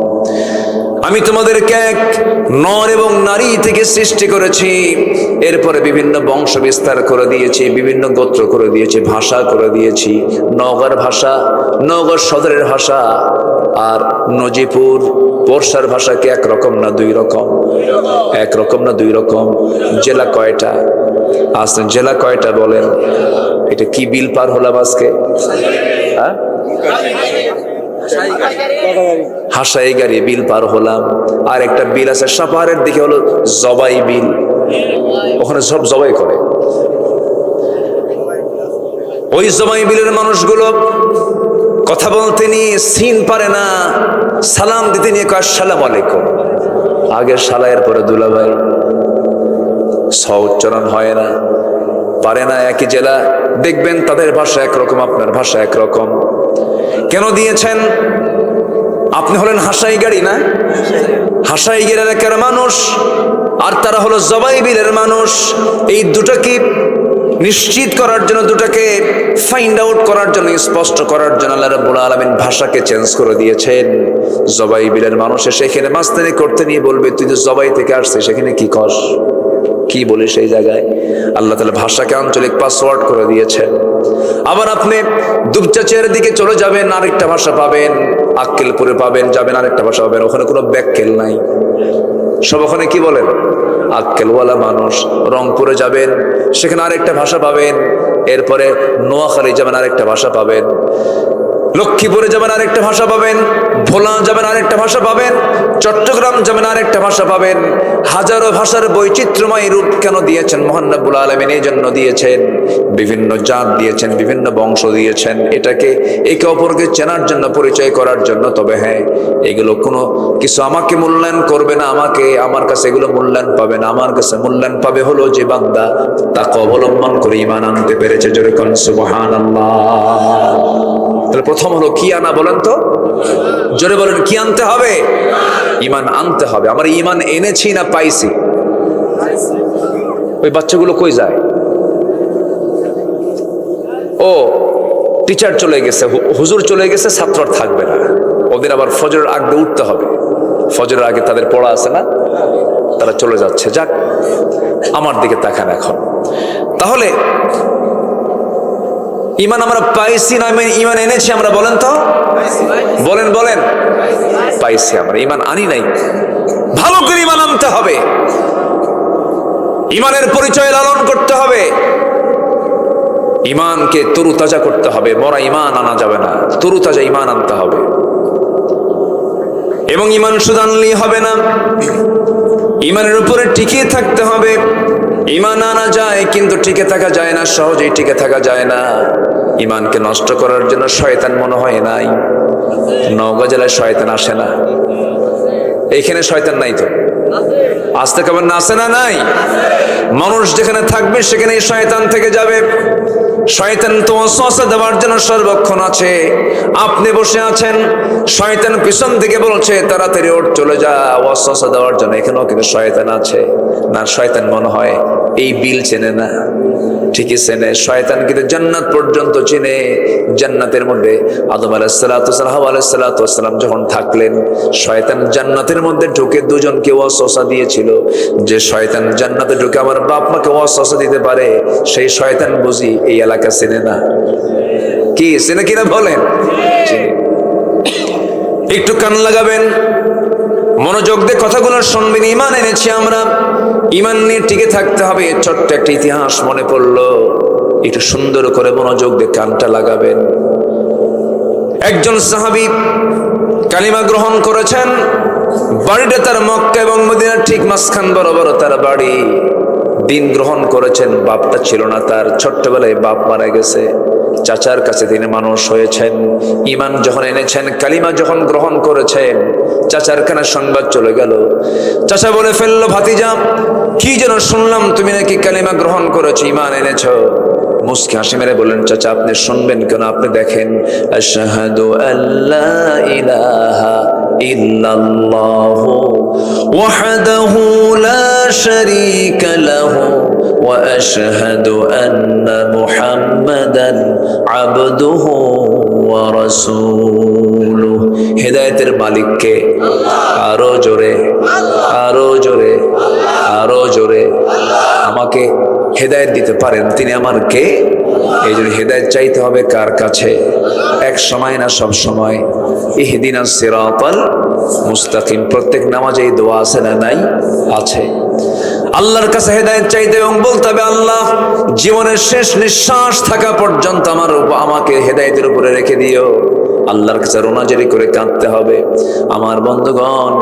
আমি তোমাদেরকে এক নর এবং নারী থেকে সৃষ্টি করেছি, এরপরে বিভিন্ন বংশ বিস্তার করে দিয়েছি, বিভিন্ন গোত্র করে দিয়েছি, ভাষা করে দিয়েছি। নওগাঁর ভাষা, নওগাঁ সদরের ভাষা আর নজিপুর পোরশার ভাষা কি একরকম না 2 রকম? একরকম না 2 রকম? জেলা কয়টা? আসেন, জেলা কয়টা বলেন? এটা কি বিল পার হলাম আজকে? হ্যাঁ, হাসাই গাড়ি বিল পার হলাম। আর একটা বিল আছে সাপাহারের দিকে, হলো জবাই বিল। ওখানে সব জবাই করে। ওই জবাই বিলের মানুষগুলো কথা বলতে নিয়ে সিন পারে না, সালাম দিতে নিয়ে কয় আসসালামু আলাইকুম। আগে সালায়ের পরে দুলাভাই, স উচ্চারণ হয় না, পারে না। একই জেলা, দেখবেন তাদের ভাষা একরকম, আপনার ভাষা একরকম। কেন দিয়েছেন? আপনি হলেন হাসাইগাড়ি না, হাসাইগির এলাকার মানুষ, আর তারা হলো জবাইবিলের মানুষ। এই দুটাকে নিশ্চিত করার জন্য, দুটাকে ফাইন্ড আউট করার জন্য, স্পষ্ট করার জন্য আল্লাহ রাব্বুল আলামিন ভাষাকে চেঞ্জ করে দিয়েছেন। জবাইবিলের মানুষ সেখানে মাস্তানি করতে নিয়ে বলবে, তুই তো জবাই থেকে আসছিস, সেখানে কি কস, কি বলিস সেই জায়গায়? আল্লাহ তাআলা ভাষাকে আঞ্চলিক পাসওয়ার্ড করে দিয়েছেন। আবার আপনি দুপচাচিয়ার দিকে চলে যাবেন, আরেকটা ভাষা পাবেন। আক্কেলপুরে পাবেন, যাবেন, আরেকটা ভাষা পাবেন। ওখানে কোনো ব্যাককেল নাই, সব ওখানে কি বলেন, আক্কেলওয়ালা মানুষ। রংপুরে যাবেন, সেখানে আরেকটা ভাষা পাবেন। এরপরে নোয়াখালী যাবেন, আরেকটা ভাষা পাবেন। লক্ষ্মীপুরে যাবেন, আরেকটা ভাষা পাবেন। ভোলা যাবেন, আরেকটা ভাষা পাবেন। চট্টগ্রাম যাবেন, আরেকটা ভাষা পাবেন। হাজারো ভাষার বৈচিত্র্যময় রূপ কেন দিয়েছেন? মহান রব্বুল আলামিন এই জন্য দিয়েছেন। বিভিন্ন জাত দিয়েছেন, বিভিন্ন বংশ দিয়েছেন, এটাকে একে অপরকে চেনার জন্য, পরিচয় করার জন্য। তবে হ্যাঁ, এগুলো কোনো কিছু আমাকে মূল্যায়ন করবে না, আমার কাছে এগুলো মূল্যায়ন পাবে না। আমার কাছে মূল্যায়ন পাবে হলো যে বান্দা তাকে অবলম্বন করে ঈমান আনতে পেরেছে। জোরে কোন সুবহানাল্লাহ। তাহলে প্রথম হলো কি আনা, বলেন তো, জোরে বলেন, কি আনতে হবে? ঈমান আনতে হবে। আমরা ঈমান এনেছি না পাইছি? ওই বাচ্চাগুলো কই যায়? ও টিচার চলে গেছে, হুজুর চলে গেছে, ছাত্র আর থাকবে না। ওদের আবার ফজরের আগে উঠতে হবে, ফজরের আগে তাদের পড়া আছে না, তারা চলে যাচ্ছে। যাক, আমার দিকে তাকান এখন। তাহলে ঈমান আমরা পাইছি না ঈমান এনেছি আমরা? বলেন তো, বলেন বলেন। পাইছি আমরা, ঈমান আনি নাই। ভালো করে ঈমান আনতে হবে, ঈমানের পরিচয় লালন করতে হবে, ঈমানকে তরুতাজা করতে হবে। মরা ঈমান আনা যাবে না, তরুতাজা ঈমান আনতে হবে। এবং ঈমান শুধু আনলেই হবে না, ঈমানের উপরে টিকে থাকতে হবে। ঈমান আনা যায় কিন্তু টিকে থাকা যায় না, সহজেই টিকে থাকা যায় না। ঈমানকে নষ্ট করার জন্য শয়তান মনে হয় নাই? নওগাঁ জেলায় শয়তান আসে না? এইখানে শয়তান নাই তো? আসতে কেমন না, আসে না? নাই। মানুষ যেখানে থাকবে সেখানে শয়তান থেকে যাবে। শয়তান তো ওয়াসওয়াসা দেওয়ার জন্য সর্বক্ষণ আছে। আপনি বসে আছেন, শয়তান পিছন থেকে বলছে তাড়াতাড়ি ওঠ, চলে যা, ওয়াসওয়াসা দেওয়ার জন্য। এখানেও কিন্তু শয়তান আছে। না, শয়তান মনে হয় এই বিল চেনে না। ঠিকই চেনে। শয়তান কিন্তু জান্নাত পর্যন্ত চেনে। জান্নাতের মধ্যে আদম আলাইহিস সালাতু ওয়াস সালাম, হাওয়া আলাইহিস সালাতু ওয়াস সালাম যখন থাকলেন, শয়তান জান্নাতের মধ্যে ঢুকে দুজনকে ওয়াসওয়াসা দিয়েছিল যে শয়তান জান্নাতে ঢুকে আমার বাপ মাকে ওয়াসওয়াসা দিতে পারে। সেই শয়তান বুঝি এই এলাকা চেনে না? কি চেনে কিনা বলেন? একটু কান লাগাবেন, মনোযোগ দিয়ে কথাগুলো শুনবেন। ঈমান এনেছি আমরা, ঈমান নিয়ে টিকে থাকতে হবে। ছোট্ট একটা ইতিহাস মনে পড়লো, একটু সুন্দর করে মনোযোগ দিয়ে কানটা লাগাবেন। একজন সাহাবী কালিমা গ্রহণ করেছেন। বাড়িটা তার মক্কা এবং মদিনার ঠিক মাঝখান বরাবর তার বাড়ি। দিন গ্রহণ করেছেন, বাপটা ছিল না তার। ছোট্টবেলায় বাপ মারা গেছে। চাচার কাছে তিনি মানুষ হয়েছেন। ঈমান যখন এনেছেন, কালিমা যখন গ্রহণ করেছেন, চাচার কানে সংবাদ চলে গেল। চাচা বলে ফেললো, ভাতিজা, কি যেন শুনলাম তুমি নাকি কালিমা গ্রহণ করেছো, ঈমান এনেছো। মুস্কি হাসি মেরে বললেন, চাচা আপনি শুনবেন কেন? আপনি দেখেন, আশহাদু আল্লা ইলাহা ইল্লাল্লাহু ওয়াহদাহু লা শারীকা লাহু ওয়া আশহাদু আন্না মুহাম্মাদান আবদুহু ওয়া রাসূলুহু। হেদায়েতের মালিককে আরো জোরে, আরো জোরে, আরো জোরে। আমাকে হেদায়েত দিতে পারেন তিনি আমার কে? এই জন্য হেদায়েত চাইতে হবে কার কাছে? এক সময় না সব সময়। ইহদিনাস সিরাতাল মুস্তাকিম। প্রত্যেক নামাজে এই দোয়া আছে না নাই? আছে। আল্লাহর কাছে হেদায়েত চাইতে এবং বলতে হবে, আল্লাহ জীবনের শেষ নিঃশ্বাস থাকা পর্যন্ত আমাকে হেদায়েতের উপরে রেখে দিও। আল্লাহর কাছে রোনাজারি করে কাঁদতে হবে। আমার বন্ধুগণ,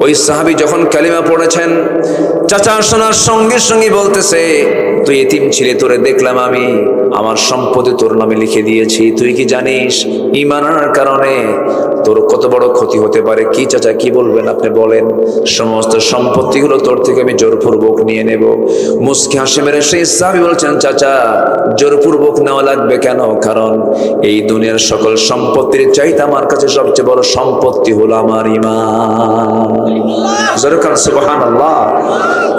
ওই সাহাবী যখন কালিমা পড়েছেন, চাচা শোনার সঙ্গে সঙ্গে বলতেছে, তুই এতিম ছিলি, তোরে দেখলাম আমি, আমার সম্পত্তি তোর নামে লিখে দিয়েছি। তুই কি জানিস ঈমান আনার কারণে তোর কত বড় ক্ষতি হতে পারে? কি চাচা, কি বলবেন আপনি বলেন? সমস্ত সম্পত্তিগুলো তোর থেকে আমি জোরপূর্বক নিয়ে নেব। মুস্কি হাসি মেরে সেই সাহাবী বলছেন, চাচা জোরপূর্বক নেওয়া লাগবে কেন? কারণ এই দুনিয়ার সকল সম্পত্তির চাইতে আমার কাছে সবচেয়ে বড় সম্পত্তি হলো আমার ঈমান। সুবহানাল্লাহ।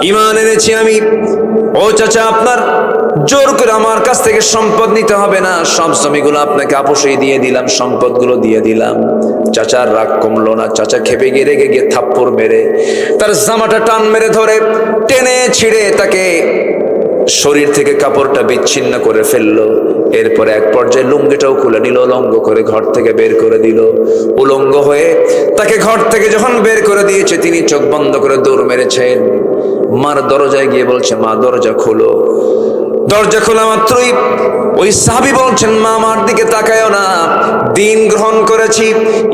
ঈমান এনেছি আমি। ও চাচা, আপনার জোর করে আমার কাছ থেকে সম্পদ নিতে হবে না, সব জমিগুলো আপনাকে আপোষেই দিয়ে দিলাম, সম্পদগুলো দিয়ে দিলাম। চাচার রাগ কমলো না। চাচা খেপে গিয়ে রেগে গিয়ে থাপ্পড় মেরে তার জামাটা টান মেরে ধরে টেনে ছিঁড়ে তাকে শরীর থেকে কাপড়টা বিচ্ছিন্ন করে ফেললো। এরপরে এক পর্যায়ে লুঙ্গিটাও খুলে নিল, উলঙ্গ করে ঘর থেকে বের করে দিল। উলঙ্গ হয়ে তাকে ঘর থেকে যখন বের করে দিয়েছে, তিনি চোখ বন্ধ করে দৌড় মেরেছেন। মার দরজায় গিয়ে বলছে, মা দরজা খোলো। দরজা খোলা মাত্রই ওই সাহাবী বলছেন, মা আমার দিকে তাকায়ও না, দিন গ্রহণ করেছি,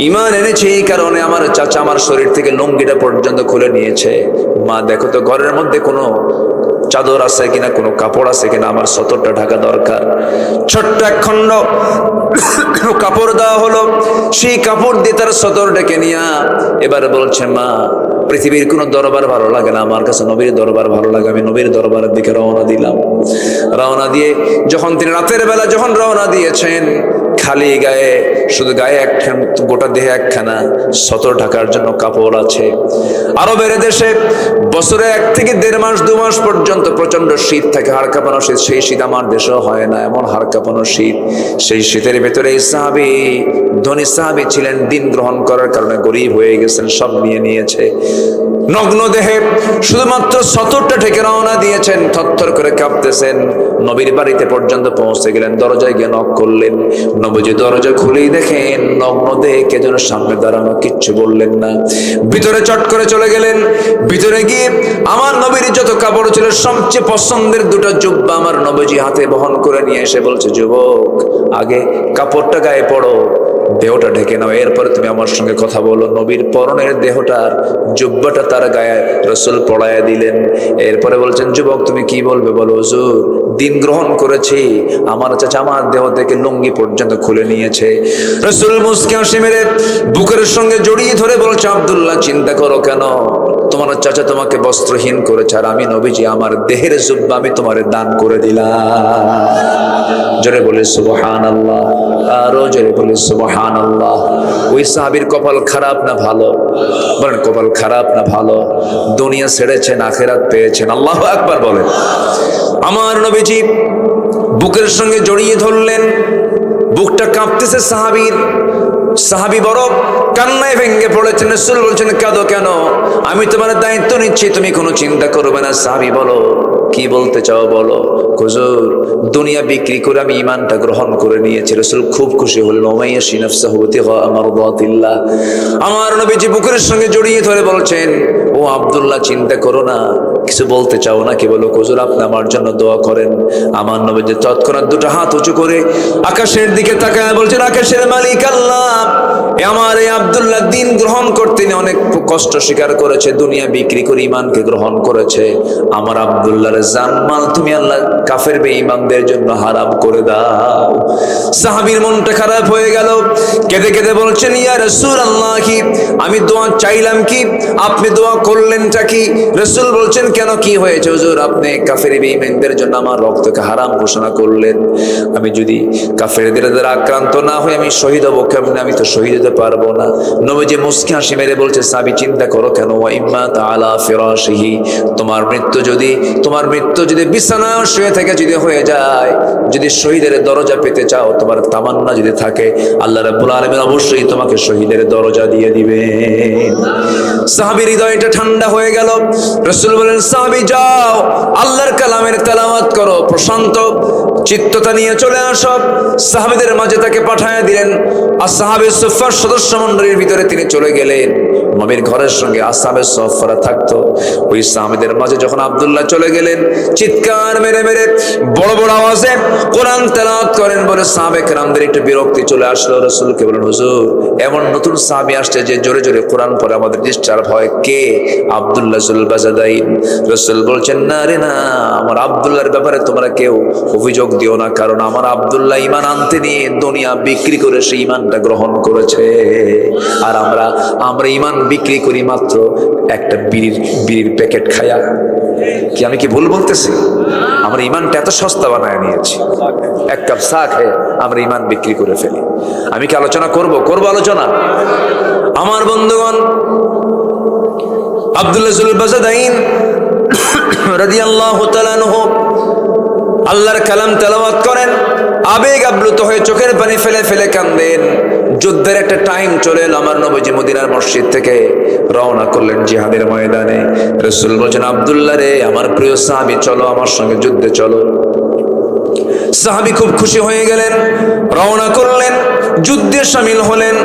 ঈমান এনেছি, এই কারণে আমার চাচা আমার শরীর থেকে লুঙ্গিটা পর্যন্ত খুলে নিয়েছে। মা দেখো তো ঘরের মধ্যে কোনো চাদর আছে কিনা, কোনো কাপড় আছে কিনা, আমার সতরটা ঢাকা দরকার। ছোট্ট এক খণ্ড কাপড় দেওয়া হলো, সেই কাপড় দিয়ে তার সতর ডেকে নিয়া এবার বলছে, মা পৃথিবীর কোনো দরবার ভালো লাগে না, আমার কাছে নবীর দরবার ভালো লাগে, আমি নবীর দরবারের দিকে রওনা দিলাম। রওনা দিয়ে যখন তিনি রাতের বেলা যখন রওনা দিয়েছেন, খালি গায়ে, শুধু গায়ে একখান, গোটা দেহে একখানা সতর ঢাকার জন্য কাপড় আছে। আরবের দেশে বছরে 1 থেকে 1.5 মাস 2 মাস পর্যন্ত প্রচন্ড শীত থাকে, হাড় কাঁপানো শীত। সেই শীত আমার দেশেও হয় না, এমন হাড় কাঁপানো শীত। সেই শীতের ভেতরে এই সাহাবী, ধনী সাহাবী ছিলেন, দিন গ্রহণ করার কারণে গরিব হয়ে গেছেন, সব নিয়ে নিয়েছে। নগ্ন দেহে শুধুমাত্র সতরটা ঢেকে রওনা দিয়েছেন, থরথর করে কাঁপতেছেন। নবীর বাড়িতে পর্যন্ত পৌঁছে গেলেন, দরজায় গিয়ে নক করলেন। নবীজি দরজা খুলেই দেখেন নগ্ন দেহে কে যেন সামনে দাঁড়ানো, কিচ্ছু বললেন না। ভিতরে চট করে চলে গেলেন। ভিতরে গিয়ে আমার নবীর যত কাপড় ছিল, সবচেয়ে পছন্দের 2টা জুব্বা আমার নবীজি হাতে বহন করে নিয়ে এসে বলছে, যুবক আগে কাপড়টা গায়ে পড়ো, দেহটা ঢেকে নাও, এরপরে তুমি আমার সঙ্গে কথা বলো। নবীর পরনের দেহটার জুব্বাটা তার গায়ে রাসূল পড়ায়া দিলেন। এরপরে বলছেন, যুবক তুমি কি বলবে বলো। হুজুর দিন গ্রহণ করেছি, আমার চাচা আমার দেহ থেকে লুঙ্গি পর্যন্ত খুলে নিয়েছে। রাসূল মুস্কি হাসি মেরে বুকের সঙ্গে জড়িয়ে ধরে বলছে, আব্দুল্লাহ চিন্তা করো কেন, তোমার চাচা তোমাকে বস্ত্রহীন করেছে, আর আমি নবীজি আমার দেহের জুব্বা আমি তোমারে দান করে দিলাম। জোরে বলে সুবহানাল্লাহ, আরো জোরে বলে সুবহানাল্লাহ। ওই সাহাবীর কপাল খারাপ না ভালো? বলেন কপাল খারাপ না ভালো? দুনিয়া ছেড়েছেন, আখিরাত পেয়েছেন। আল্লাহু আকবার বলেন। আমার নবীজি বুকের সঙ্গে জড়িয়ে ধরলেন, বুকটা কাঁপতেছে সাহাবীর। সাহাবী বড় কান্নায় ভেঙে পড়েছেন। রাসূল বলছেন, কাঁদো কেন? আমি তোমার দায়িত্ব নিচ্ছি, তুমি কোনো চিন্তা করবে না। সাহাবী বলো, কি বলতে চাও বলো। হুজুর দুনিয়া বিক্রি করে আমি ঈমানটা গ্রহণ করে নিয়েছি। রাসূল খুব খুশি হলেন। ওমাইয়াশি নাফসাহু বিতিগা মারদাতিল্লাহ। আমার নবীজি বুকের সঙ্গে জড়িয়ে ধরে বলছেন, ও আব্দুল্লাহ চিন্তা করো না, কিছু বলতে চাও না কি বলো। হুজুর আপনি আমার জন্য দোয়া করেন। আমার নবীজি তৎক্ষণাৎ 2টা হাত উঁচু করে আকাশের দিকে তাকায় বলছেন, আকাশের মালিক আল্লাহ, আমার এই আব্দুল্লাহ দিন গ্রহণ করতে অনেক কষ্ট স্বীকার করেছে, দুনিয়া বিক্রি করে ঈমানকে গ্রহণ করেছে। আমার আব্দুল্লাহর জানমাল তুমি আল্লাহ কাফের বেঈমানদের জন্য হারাম করে দাও। সাহাবীর মনটা খারাপ হয়ে গেল, কেঁদে কেঁদে বলছেন, ইয়া রাসূলুল্লাহ, আমি দোয়া চাইলাম কি, আপনি দোয়া করলেনটা কি? রাসূল বলছেন, কেন কি হয়েছে হুজুর? আপনি কাফের বেঈমানদের জন্য আমার রক্তকে হারাম ঘোষণা করলেন। আমি যদি কাফেরদের দ্বারা আক্রান্ত না হই আমি শহীদ হব কেমনে? আমি তো শহীদ হতে পারবো না। নবীজি মুস্কি হাসি মেরে বলছে, সাহাবী চিন্তা করো কেন? ওয়া ইম্মা তাআলা ফিরাশিহি, তোমার মৃত্যু যদি বিছানায় শুয়ে থেকে যদি হয়ে যায়, যদি শহীদের দরজা পেতে চাও, তোমার তামান্না যদি থাকে, আল্লাহ রাব্বুল আলামিন অবশ্যই তোমাকে শহীদের দরজা দিয়ে দিবেন। সাহাবীর হৃদয়টা ঠান্ডা হয়ে গেল। রাসূল বলেন, সাহাবী যাও আল্লাহর কালামের তেলাওয়াত করো, প্রশান্ত চিত্ততা নিয়ে চলে আসো। সাহাবীদের মাঝে তাকে পাঠায় দিলেন। আর সাহাবী সুফার সদস্য মণ্ডলীর ভিতরে তিনি চলে গেলেন। নবীর ঘরের সঙ্গে আসহাবে সুফফারা থাকতো। ওই সাহাবীদের মাঝে যখন আব্দুল্লাহ চলে গেলেন, চিৎকার মেরে মেরে বড় বড় আওয়াজে কোরআন তেলাওয়াত করেন বলে সাহাবে কেরামদের একটু বিরক্তি চলে আসলো। রাসূলকে বলেন, হুজুর এমন নতুন সাহাবী আসছে যে জোরে জোরে কোরআন পড়ে আমাদের ডিস্টার্ব হয়, কে? আব্দুল্লাহ জুল বাজাদাইন। রাসূল বলছেন, না রে না, আমার আব্দুল্লাহর ব্যাপারে তোমরা কেউ অভিযোগ দিও না, কারণ আমার আব্দুল্লাহ ঈমান আনতে নিয়ে দুনিয়া বিক্রি করে সেই ঈমানটা গ্রহণ করেছে। আর আমরা ঈমান বিক্রি করি মাত্র একটা বিড়ির প্যাকেট খায়া। কি আমি কি ভুল বলতেছি? আমরা ঈমানটা এত সস্তা বানায় নিয়েছি, এক কাপ চা খেয়ে আমরা ঈমান বিক্রি করে ফেলি। আমি কি আলোচনা করব আলোচনা? আমার বন্ধুগণ, আব্দুল্লাহ জুল বাজাদাইন রাদিয়াল্লাহু তাআলা আনহু আল্লাহর কালাম তেলাওয়াত করেন, আবেগ আপ্লুত হয়ে চোখের পানি ফেলে ফেলে কান্দেন। যুদ্ধের একটা টাইম চলে এলো, আমার নবীজি মদিনার মসজিদ থেকে রওনা করলেন জিহাদের ময়দানে। রাসূল বলেন, আব্দুল্লাহ রে, আমার প্রিয় সাহাবী, চলো আমার সঙ্গে যুদ্ধে চলো। সাহাবী খুব খুশি হয়ে গেলেন, রওনা করলেন, যুদ্ধে শামিল হলেন।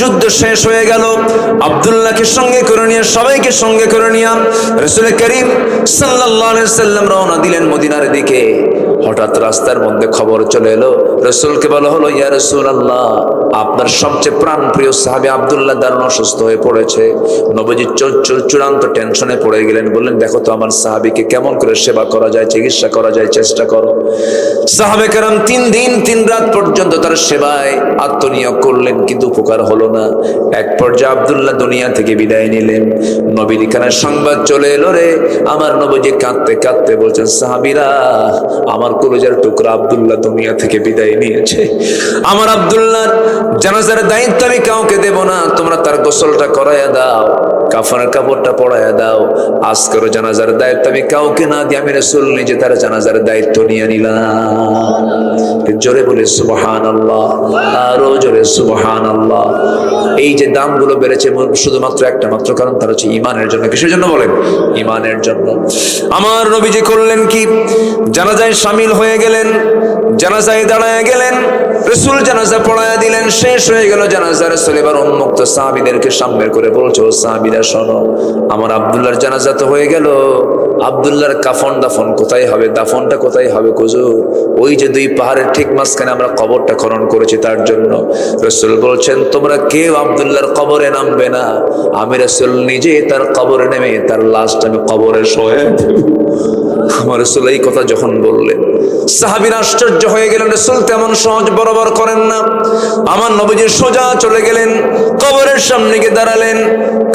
যুদ্ধ শেষ হয়ে গেল, আব্দুল্লাহকে সঙ্গে করে নিয়ে, সবাইকে সঙ্গে করে নিয়ে রাসূল করিম সাল্লাল্লাহু আলাইহি সাল্লাম রওনা দিলেন মদিনার দিকে। হঠাৎ রাস্তার মধ্যে খবর চলে এলো, রাসূলকে বলা হলো, ইয়া রাসূলুল্লাহ, আপনার সবচেয়ে প্রাণপ্রিয় সাহাবী আব্দুল্লাহ দারুণ অসুস্থ হয়ে পড়েছে। নবীজি চূড়ান্ত টেনশনে পড়ে গেলেন, বললেন, দেখো তো আমার সাহাবীকে কেমন করে সেবা করা যায়, চিকিৎসা করা যায়, চেষ্টা করো। সাহাবে কেরাম 3 দিন 3 রাত পর্যন্ত তার সেবায় আত্মনিয়োগ করলেন, কিন্তু উপকার হলো না। এক পর্যায়ে আব্দুল্লাহ দুনিয়া থেকে বিদায় নিলেন। নবীর কানে সংবাদ চলে এলো, রে আমার নবীজি কাঁদতে কাঁদতে বলছেন, সাহাবীরা, আমার কলিজার টুকরা আব্দুল্লাহ দুনিয়া থেকে বিদায় নিয়েছে। আমার আব্দুল্লাহর জানাজার দায়িত্ব আমি কাউকে দেব না, তোমরা তার গোসলটা করাইয়া দাও, কাফনের কাপড়টা পরাইয়া দাও। আজকের জানাজার দায়িত্ব আমি কাউকে না দিয়ে আমি রাসূল নিজে তার জানাজার দায়িত্ব নিয়ে নিলাম। জোরে বলে সুবহানাল্লাহ, আরো জোরে সুবহানাল্লাহ। এই যে দামগুলো বেড়েছে শুধুমাত্র একটা মাত্র কারণ, তার হচ্ছে ঈমানের জন্য। কিসের জন্য বলেন? ঈমানের জন্য। আমার নবীজি করলেন কি, জানাজায় শামিল হয়ে গেলেন, জানাজায় দাঁড়ায় গেলেন, রাসূল জানাজা পড়ায়া দিলেন, শেষ হয়ে গেল জানাজা। রাসূল এবার উন্মুক্ত সাহাবীদেরকে সামনে করে বলছে, ও সাহাবীরা শোনো, আমার আব্দুল্লাহর জানাজা তো হয়ে গেল, আব্দুল্লাহর কাফন দাফন কোথায় হবে, দাফনটা কোথায় হবে হুজুর? ওই যে 2 পাহাড়ের ঠিক মাঝখানে আমরা কবরটা খনন করেছি তার জন্য। রাসূল বলছেন, তোমরা কেউ আব্দুল্লাহর কবরে নামবে না, আমি রাসূল নিজে তার কবরে নেমে তার লাশটা আমি কবরে শোয়ে দেব। আমার রাসূল এই কথা যখন বললেন, সাহাবীরা আশ্চর্য হয়ে গেলেন। রাসূল তেমন সহজ বরাবর করেন না। আমার নবীজি সোজা চলে গেলেন, কবরের সামনে গিয়ে দাঁড়ালেন,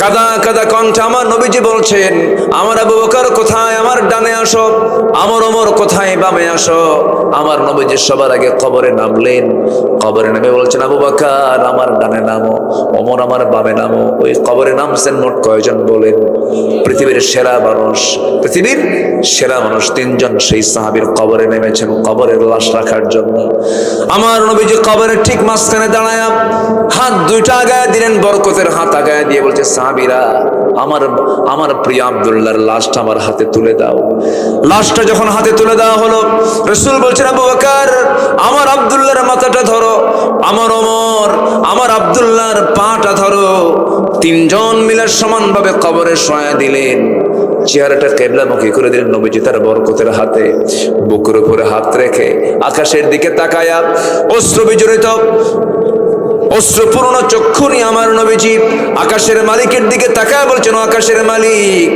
কাদা কাদা কণ্ঠে আমার নবীজি বলছেন, আমার আবু বকর কোথায়, আমার ডানে আসো, আমার ওমর কোথায়, বামে আসো। আমার নবীজি সবার আগে কবরে নামলেন, কবরে নেমে বলছেন, আবু বকর আমার ডানে নামো, ওমর আমার বামে নামো। ওই কবরে নামছেন মোট কয়জন বলেন? পৃথিবীর সেরা মানুষ, পৃথিবীর সেরা মানুষ 3 জন সেই সাহাবীর কবরে নেমেছেন কবরের লাশ রাখার জন্য। আমার নবীজি কবরের ঠিক মাঝখানে দাঁড়ায় হাত 2টা আগায় দিলেন, বরকতের হাত আগায় দিয়ে বলছে, সাহাবীরা, আমার প্রিয় আব্দুল্লাহর লাশটা আমার হাতে তুলে দাও। লাশটা যখন হাতে তুলে দেওয়া হলো, রাসূল বলছেন, আবু বকর আমার আব্দুল্লাহর মাথাটা ধরো, আমার ওমর আমার আব্দুল্লাহর পাটা ধরো। 3 জন মিলে সমানভাবে কবরে শোয়া দিলেন। চেহারাটা কিবলামুখী করে দিলেন নবীজি তার বরকতের হাতে। বুকের উপরে হাত রেখে আকাশের দিকে তাকায়া অশ্রু বিজড়িত, অশ্রুপূর্ণ চক্ষু নিয়ে আমার নবীজি আকাশের মালিকের দিকে তাকায় বলছেন, আকাশের মালিক,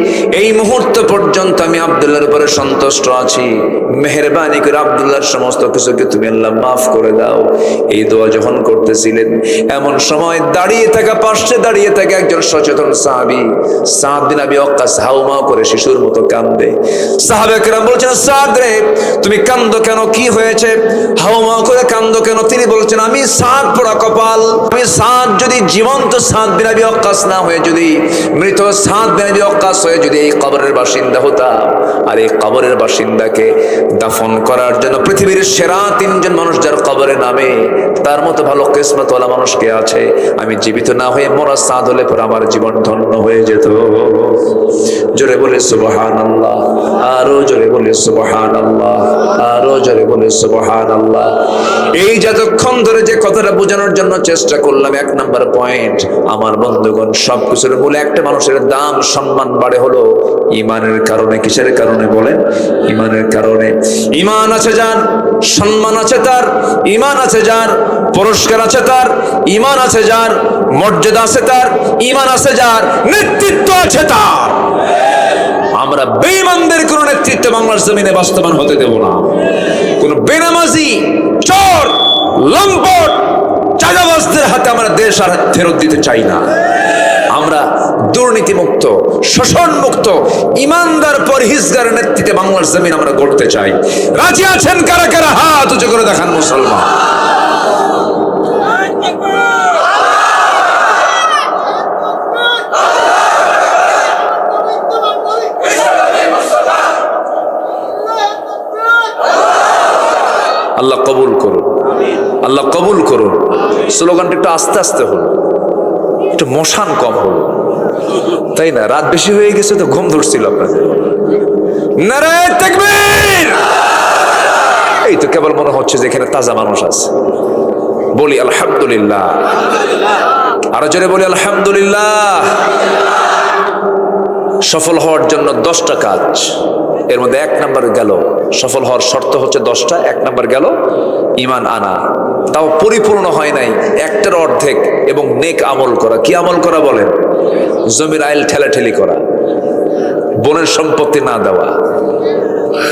এই মুহূর্ত পর্যন্ত আমি আব্দুল্লাহর উপরে সন্তুষ্ট আছি, মেহেরবানি করে আব্দুল্লাহর সমস্ত কিছুকে তুমি আল্লাহ মাফ করে দাও। এই দোয়া যখন করতেছিলেন, এমন সময় পাশে দাঁড়িয়ে থাকে একজন সচেতন সাহাবী, সাদ বিন আবি ওয়াক্কাস হাউমাউ করে শিশুর মতো কান্দে। সাহাবায়ে কেরাম বলছেন, সাদ রে, তুমি কান্দো কেন, কি হয়েছে? হাউমাউ করে কান্দো কেন? তিনি বলছেন, আমি সাদ পোড়া কপাল, আমি সাদ যদি জীবন্ত সাদ বিন আবি ওয়াক্কাস না হয়ে যদি মৃত সাদ বিন আবি ওয়াক্কাস হয়ে যদি এই কবরের বাসিন্দা হতাম, আর এই কবরের বাসিন্দাকে দাফন করার জন্য পৃথিবীর সেরা 3 জন মানুষ যার কবরে নামে, তার মতো ভালো কিসমতওয়ালা মানুষ কে আছে? আমি জীবিত না হয়ে মরা সাদ হলে পরে আমার জীবন ধন্য হয়ে যেত। জোরে বলে সুবহানাল্লাহ, আরো জোরে বলে সুবহানাল্লাহ, আরো জোরে বলে সুবহানাল্লাহ। এই যতক্ষণ ধরে যে কথাটা বোঝানোর জন্য চেষ্টা করলাম। 1 নাম্বার পয়েন্ট, আমার বন্ধুগণ, সবকিছুর মূলে একটা মানুষের দাম সম্মান বাড়ে হলো ইমানের কারণে। কিসের কারণে বলেন? ইমানের কারণে। ইমান আছে যার, সম্মান আছে তার। ইমান আছে যার, পুরস্কার আছে তার। ইমান আছে যার, মর্যাদা আছে তার। ইমান আছে যার, নেতৃত্ব আছে তার। আমরা বেঈমানদের কোন নেতৃত্ব বাংলার জমিনে বাস্তবায়ন হতে দেব না। কোন বেনামাজি, চোর, লম্পট, চাঁদাবাজদের হাতে আমরা দেশ আর ফেরত দিতে চাই না। আমরা দুর্নীতিমুক্ত, শোষণমুক্ত, ইমানদার, পরহেজগার নেতৃত্বে বাংলার জমিন আমরা গড়তে চাই। রাজি আছেন কারা কারা? হাত উঁচু করে দেখান মুসলমান। আল্লাহ কবুল করুন, আল্লাহ কবুল করুন। স্লোগানটা একটু আস্তে আস্তে হলো, একটু মশান কম হলো, তাই না? রাত বেশি হয়ে গেছে তো ঘুম ধরছিল আপনাদের। নারায়ে তাকবীর! এই তো কেবল মনে হচ্ছে যে এখানে তাজা মানুষ আছে। বলি আলহামদুলিল্লাহ, আরো জোরে বলি আলহামদুলিল্লাহ। সফল হওয়ার জন্য 10টা কাজ, এর মধ্যে 1 নাম্বার গেল। সফল হওয়ার শর্ত হচ্ছে 10টা। 1 নাম্বার গেল ঈমান আনা, তাও পরিপূর্ণ হয় নাই, 1টার অর্ধেক। এবং নেক আমল করা। কি আমল করা বলেন? জমির আইল ঠেলাঠেলি করা, বনের সম্পত্তি না দেওয়া।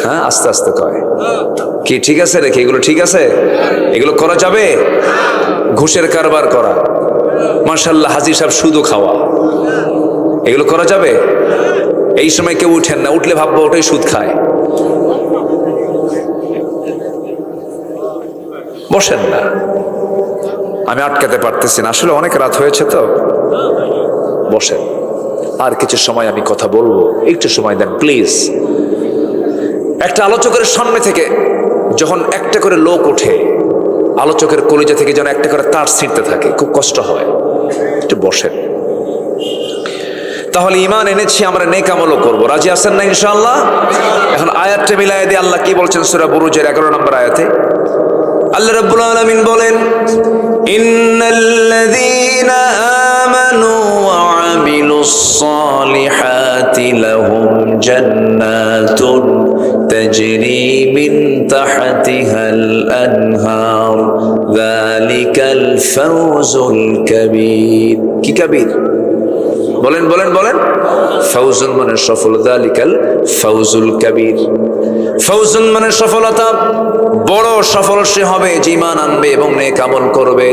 হ্যাঁ, আস্তে আস্তে কয়। কি ঠিক আছে রেখে? এগুলো ঠিক আছে? এগুলো করা যাবে? ঘুষের কারবার করা, মাশাআল্লাহ, হাজী সাহেব সুদও খাওয়া, এগুলো করা যাবে? এই সময় কেউ উঠেন না, উঠলে ভাববো ওটাই সুদ খায়। বসেন না, আমি আটকাতে পারতেছি না, আসলে অনেক রাত হয়েছে তো। বসেন, আর কিছু সময় আমি কথা বলবো, একটু সময় দেন প্লিজ। একটা আলোচকের সামনে থেকে যখন একটা করে লোক ওঠে, আলোচকের কলিজা থেকে যেন একটা করে তার ছিঁড়তে থাকে, খুব কষ্ট হয়। একটু বসেন। তাহলে ঈমান এনেছি আমরা, নেক আমলও করব। রাজি আছেন না ইনশাআল্লাহ? এখন আয়াতটা মিলায়ে দিয়ে আল্লাহ কি বলছেন সূরা বুরুজের 11 নম্বর আয়াতে? আল্লাহ রাব্বুল আলামিন বলেন, ইন্নাল্লাযীনা আমানু ওয়া আমিলুস সালিহাতি লাহুম জান্নাতুন তাজরি মিন তাহতিহাল আনহার যালিকাল ফাওজুল কাবীর। কি কাবীর? বলেন বলেন বলেন। ফাউজুন মানে সফল, যালিকাল ফাউজুল কাবীর। ফাউজুন মানে সফলতা, বড় সফল সে হবে যে ঈমান আনবে এবং নেক আমল করবে।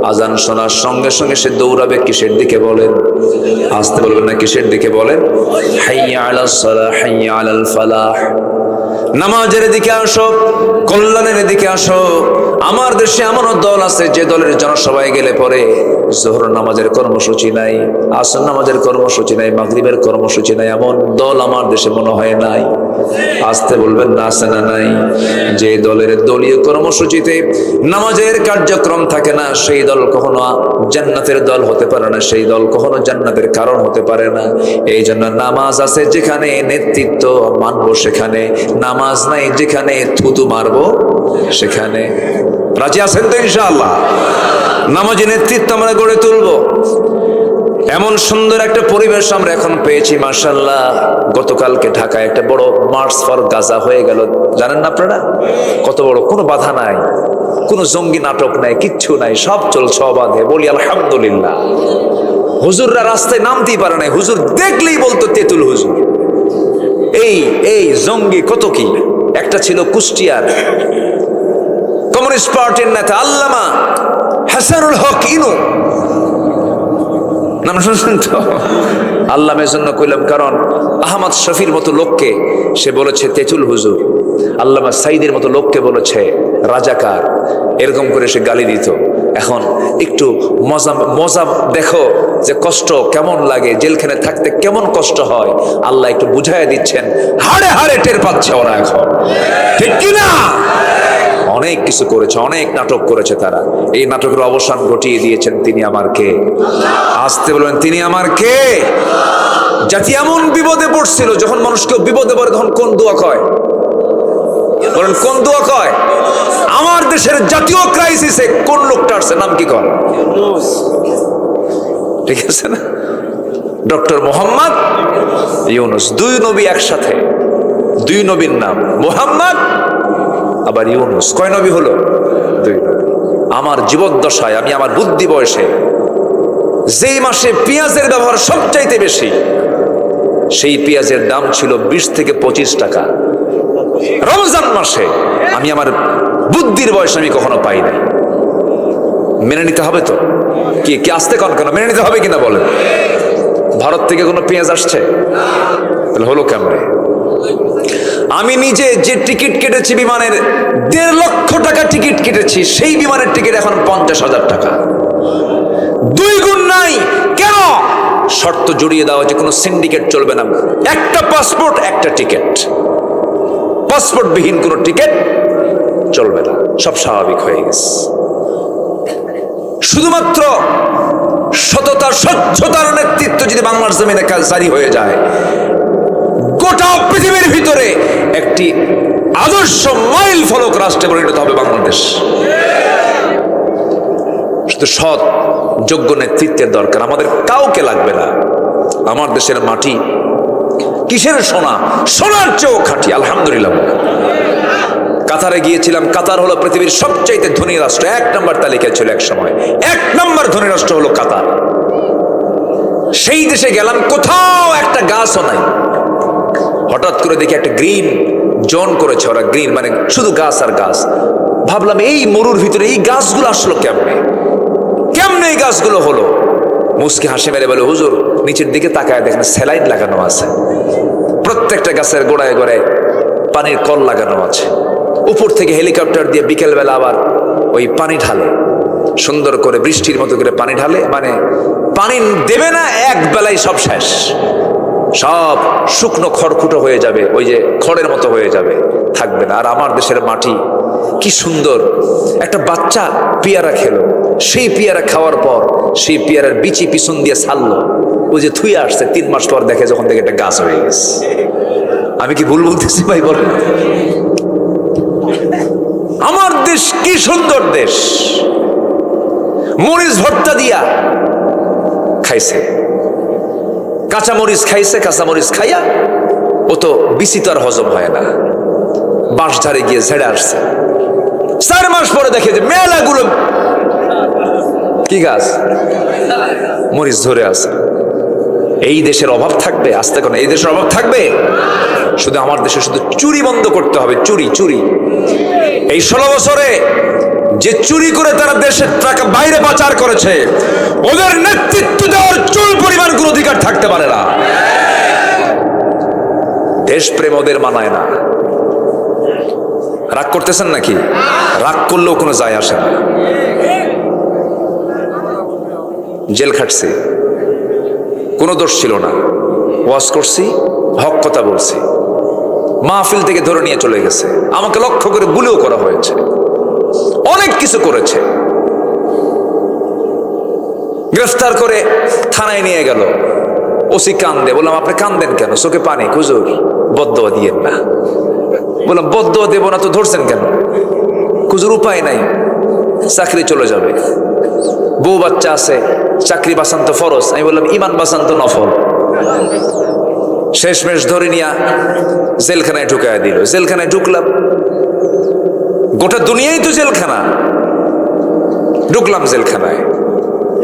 আজান শোনার সঙ্গে সঙ্গে সে দৌড়াবে কিসের দিকে বলেন? আসতে বলবেন না, কিসের দিকে বলেন? হাইয়া আলাস সালাহ, হাইয়া আলাল ফালাহ। নামাজের দিকে আসো, কল্যাণের দিকে আসো। আমার দেশে এমনও দল আছে যে দলের জনসভায় গেলে পরে জোহর নামাজের কর্মসূচি নাই, আসর নামাজের কর্মসূচি নাই, মাগরিবের কর্মসূচি নাই। এমন দল আমার দেশে মনে হয় নাই। আসতে বলবেন না, আছে না নাই? যে দলের দলীয় কর্মসূচিতে নামাজের কার্যক্রম থাকে না, সেই দল কখনো জান্নাতের দল হতে পারে না, সেই দল কখনো জান্নাতের কারণ হতে পারে না। এই জন্য নামাজ আছে যেখানে, নেতৃত্ব মানবো সেখানে। নামাজ নাই যেখানে, থুতু মারবো সেখানে। রাজি আছেন তো ইনশাআল্লাহ? নামাজি নেতৃত্ব আমরা গড়ে তুলবো। এমন সুন্দর একটা পরিবেশ আমরা এখন পেয়েছি মাশাআল্লাহ। গতকালকে ঢাকায় একটা বড় মার্চ ফর গাজা হয়ে গেল, জানেন না আপনারা? কত বড়, কোনো বাধা নাই, কোনো জঙ্গি নাটক নাই, কিচ্ছু নাই, সব চলছে অবাধে। বলি আলহামদুলিল্লাহ। হুজুররা রাস্তায় নামতেই পারে নাই, হুজুর দেখলেই বলতো তেতুল হুজুর। এই জঙ্গি কত কি। একটা ছিল কুষ্টিয়ার কমিউনিস্ট পার্টির নেতা আল্লামা হাসানুল হক ইনু, নাম শুনছেন তো? আল্লামের জন্য কইলাম, কারণ আহমদ শফির মতো লোককে সে বলেছে তেতুল হুজুর, আল্লামা সাইদের মতো লোককে বলেছে রাজাকার, এরকম করে সে গালি দিত। এখন একটু মজা দেখো যে কষ্ট কেমন লাগে, জেলখানে থাকতে কেমন কষ্ট হয়। আল্লাহ একটু বুঝাইয়া দিচ্ছেন, হাড়ে হাড়ে টের পাচ্ছে ওরা এখন, ঠিক কিনা? অনেক কিছু করেছে, অনেক নাটক করেছে তারা। এই নাটকের অবসান ঘটিয়ে দিয়েছেন তিনি আমার কে। আসতে বলবেন, তিনি আমার কে। জাতি এমন বিপদে পড়ছিল, যখন মানুষ কেউ বিপদে পড়ে তখন কোন দোয়া কয়? বলেন কোন দোয়া কয়? আমার দেশের জাতীয় ক্রাইসিসে কোন লোকটা আসছে, নাম কি কয়? ঠিক আছে না? ডক্টর মোহাম্মদ ইউনুস, দুই নবী একসাথে, দুই নবীর নাম মোহাম্মদ আবার ইউনুস। কয় নবী হলো? দুই নবী। আমার জীবদ্দশায় আমি আমার বুদ্ধি বয়সে যেই মাসে পেঁয়াজের ব্যবহার সবচাইতে বেশি, সেই পেঁয়াজের দাম ছিল 20 থেকে 25 টাকা। রমজান মাসে আমি আমার বুদ্ধির বয়সে আমি কখনো পাই নাই। মেনে নিতে হবে তো? কি আসতে কন কেন? মেনে নিতে হবে কিনা বলেন? ভারত থেকে কোনো পেঁয়াজ আসছে? তাহলে হলো কেমনে? আমি নিজে যে টিকিট কেটেছি বিমানের, 1.5 লক্ষ টাকা টিকিট কেটেছি, সেই বিমানের টিকিট এখন 50,000 টাকা, 2 গুণ নাই। কেন? শর্ত জড়িয়ে দেওয়া হচ্ছে, কোনো সিন্ডিকেট চলবে না, একটা পাসপোর্ট একটা টিকিট, পাসপোর্ট বিহীন কোনো টিকিট চলবে না। সব স্বাভাবিক হয়ে গেছে। শুধুমাত্র সততা স্বচ্ছতার নেতৃত্ব যদি বাংলার জমিনে জারি হয়ে যায়, গোটা পৃথিবীর ভিতরে একটি আদর্শ মাইল ফলক রাষ্ট্রে পরিণত হবে বাংলাদেশ। শুধু সৎ যোগ্য নেতৃত্বের দরকার, আমাদের কাউকে লাগবে না। আমার দেশের মাটি কিসের সোনা? সোনার চেয়েও খাঁটি, আলহামদুলিল্লাহ। কাতারে গিয়েছিলাম। কাতার হলো পৃথিবীর সবচাইতে ধনী রাষ্ট্র, 1 নম্বর তালিকায় ছিল এক সময়। 1 নম্বর ধনী রাষ্ট্র হলো কাতার। সেই দেশে গেলাম, কোথাও একটা গাছও নাই। হঠাৎ করে দেখি একটা গ্রিন জোন করেছে ওরা, গ্রিন মানে শুধু গাছ আর গাছ। ভাবলাম এই মরুর ভিতরে এই গাছগুলো আসলো কেমনে? কেমনে এই গাছগুলো হলো? মুস্কি হাসি মেরে বলে, হুজুর নিচের দিকে তাকায় দেখেন স্যালাইন লাগানো আছে, প্রত্যেকটা গাছের গোড়ায় গোড়ায় পানির কল লাগানো আছে। উপর থেকে হেলিকপ্টার দিয়ে বিকেলবেলা আবার ওই পানি ঢালে, সুন্দর করে বৃষ্টির মতো করে পানি ঢালে, মানে পানি দেবে না এক বেলায় সব শেষ, সব শুকনো খড়কুটো হয়ে যাবে, ওই যে খড়ের মতো হয়ে যাবে, থাকবে না। আর আমার দেশের মাটি কি সুন্দর! একটা বাচ্চা পেয়ারা খেলো, সেই পেয়ারা খাওয়ার পর সেই পেয়ারার বিচি পিছন দিয়ে ছাড়লো, ওই যে থুয়ে আসছে, 3 মাস পর দেখে যখন থেকে একটা গাছ হয়ে গেছে। আমি কি ভুল বলতেছি ভাই বলেন? আমার দেশ কি সুন্দর দেশ! মরিচ ভর্তা দিয়া খাইছে, কাঁচা মরিচ খাইছে, কাঁচা মরিচ খাইয়া ও তো বিচি তো আর হজম হয় না, বাঁশঝাড়ে গিয়ে ঝেড়ে আসছে। 4 মাস পরে দেখে যে মেলাগুলো কি গাছ, মরিচ ধরে আছে। এই দেশের অভাব থাকবে? আসতে কোন এই দেশের অভাব থাকবে? শুধু আমার দেশে শুধু চুরি বন্ধ করতে হবে, চুরি চুরি। এই 16 বছরে যে চুরি করে তারা দেশের টাকা বাইরে পাচার করেছে, ওদের নেতৃত্ব দেওয়ার চুল পরিমাণ কোন অধিকার থাকতে পারে না। দেশপ্রেম ওদের মানায় না। রাগ করতেছেন নাকি? রাগ করলেও কোনো যায় আসে না। জেল খাটছি, কোনো দোষ ছিল না, ওয়াজ করছি, হক কথা বলছি, মাহফিল থেকে ধরে নিয়ে চলে গেছে, আমাকে লক্ষ্য করে গুলিও করা হয়েছে, অনেক কিছু করেছে। গ্রেফতার করে থানায় নিয়ে গেল, ওসি কান্দে। বললাম আপনি কান্দেন কেন? চোখে পানি। হুজুর বদদোয়া দিয়েন না। বললাম বদদোয়া দেব না তো ধরছেন কেন? হুজুর উপায় নাই, চাকরি চলে যাবে, বউ বাচ্চা আছে, চাকরি বাঁচান তো ফরজ। আমি বললাম ইমান বাঁচান তো নফল। শেষমেশ ধরে নিয়ে জেলখানায় ঢুকায় দিল। জেলখানায় ঢুকলাম, গোটা দুনিয়াই তো জেলখানা। ঢুকলাম জেলখানায়,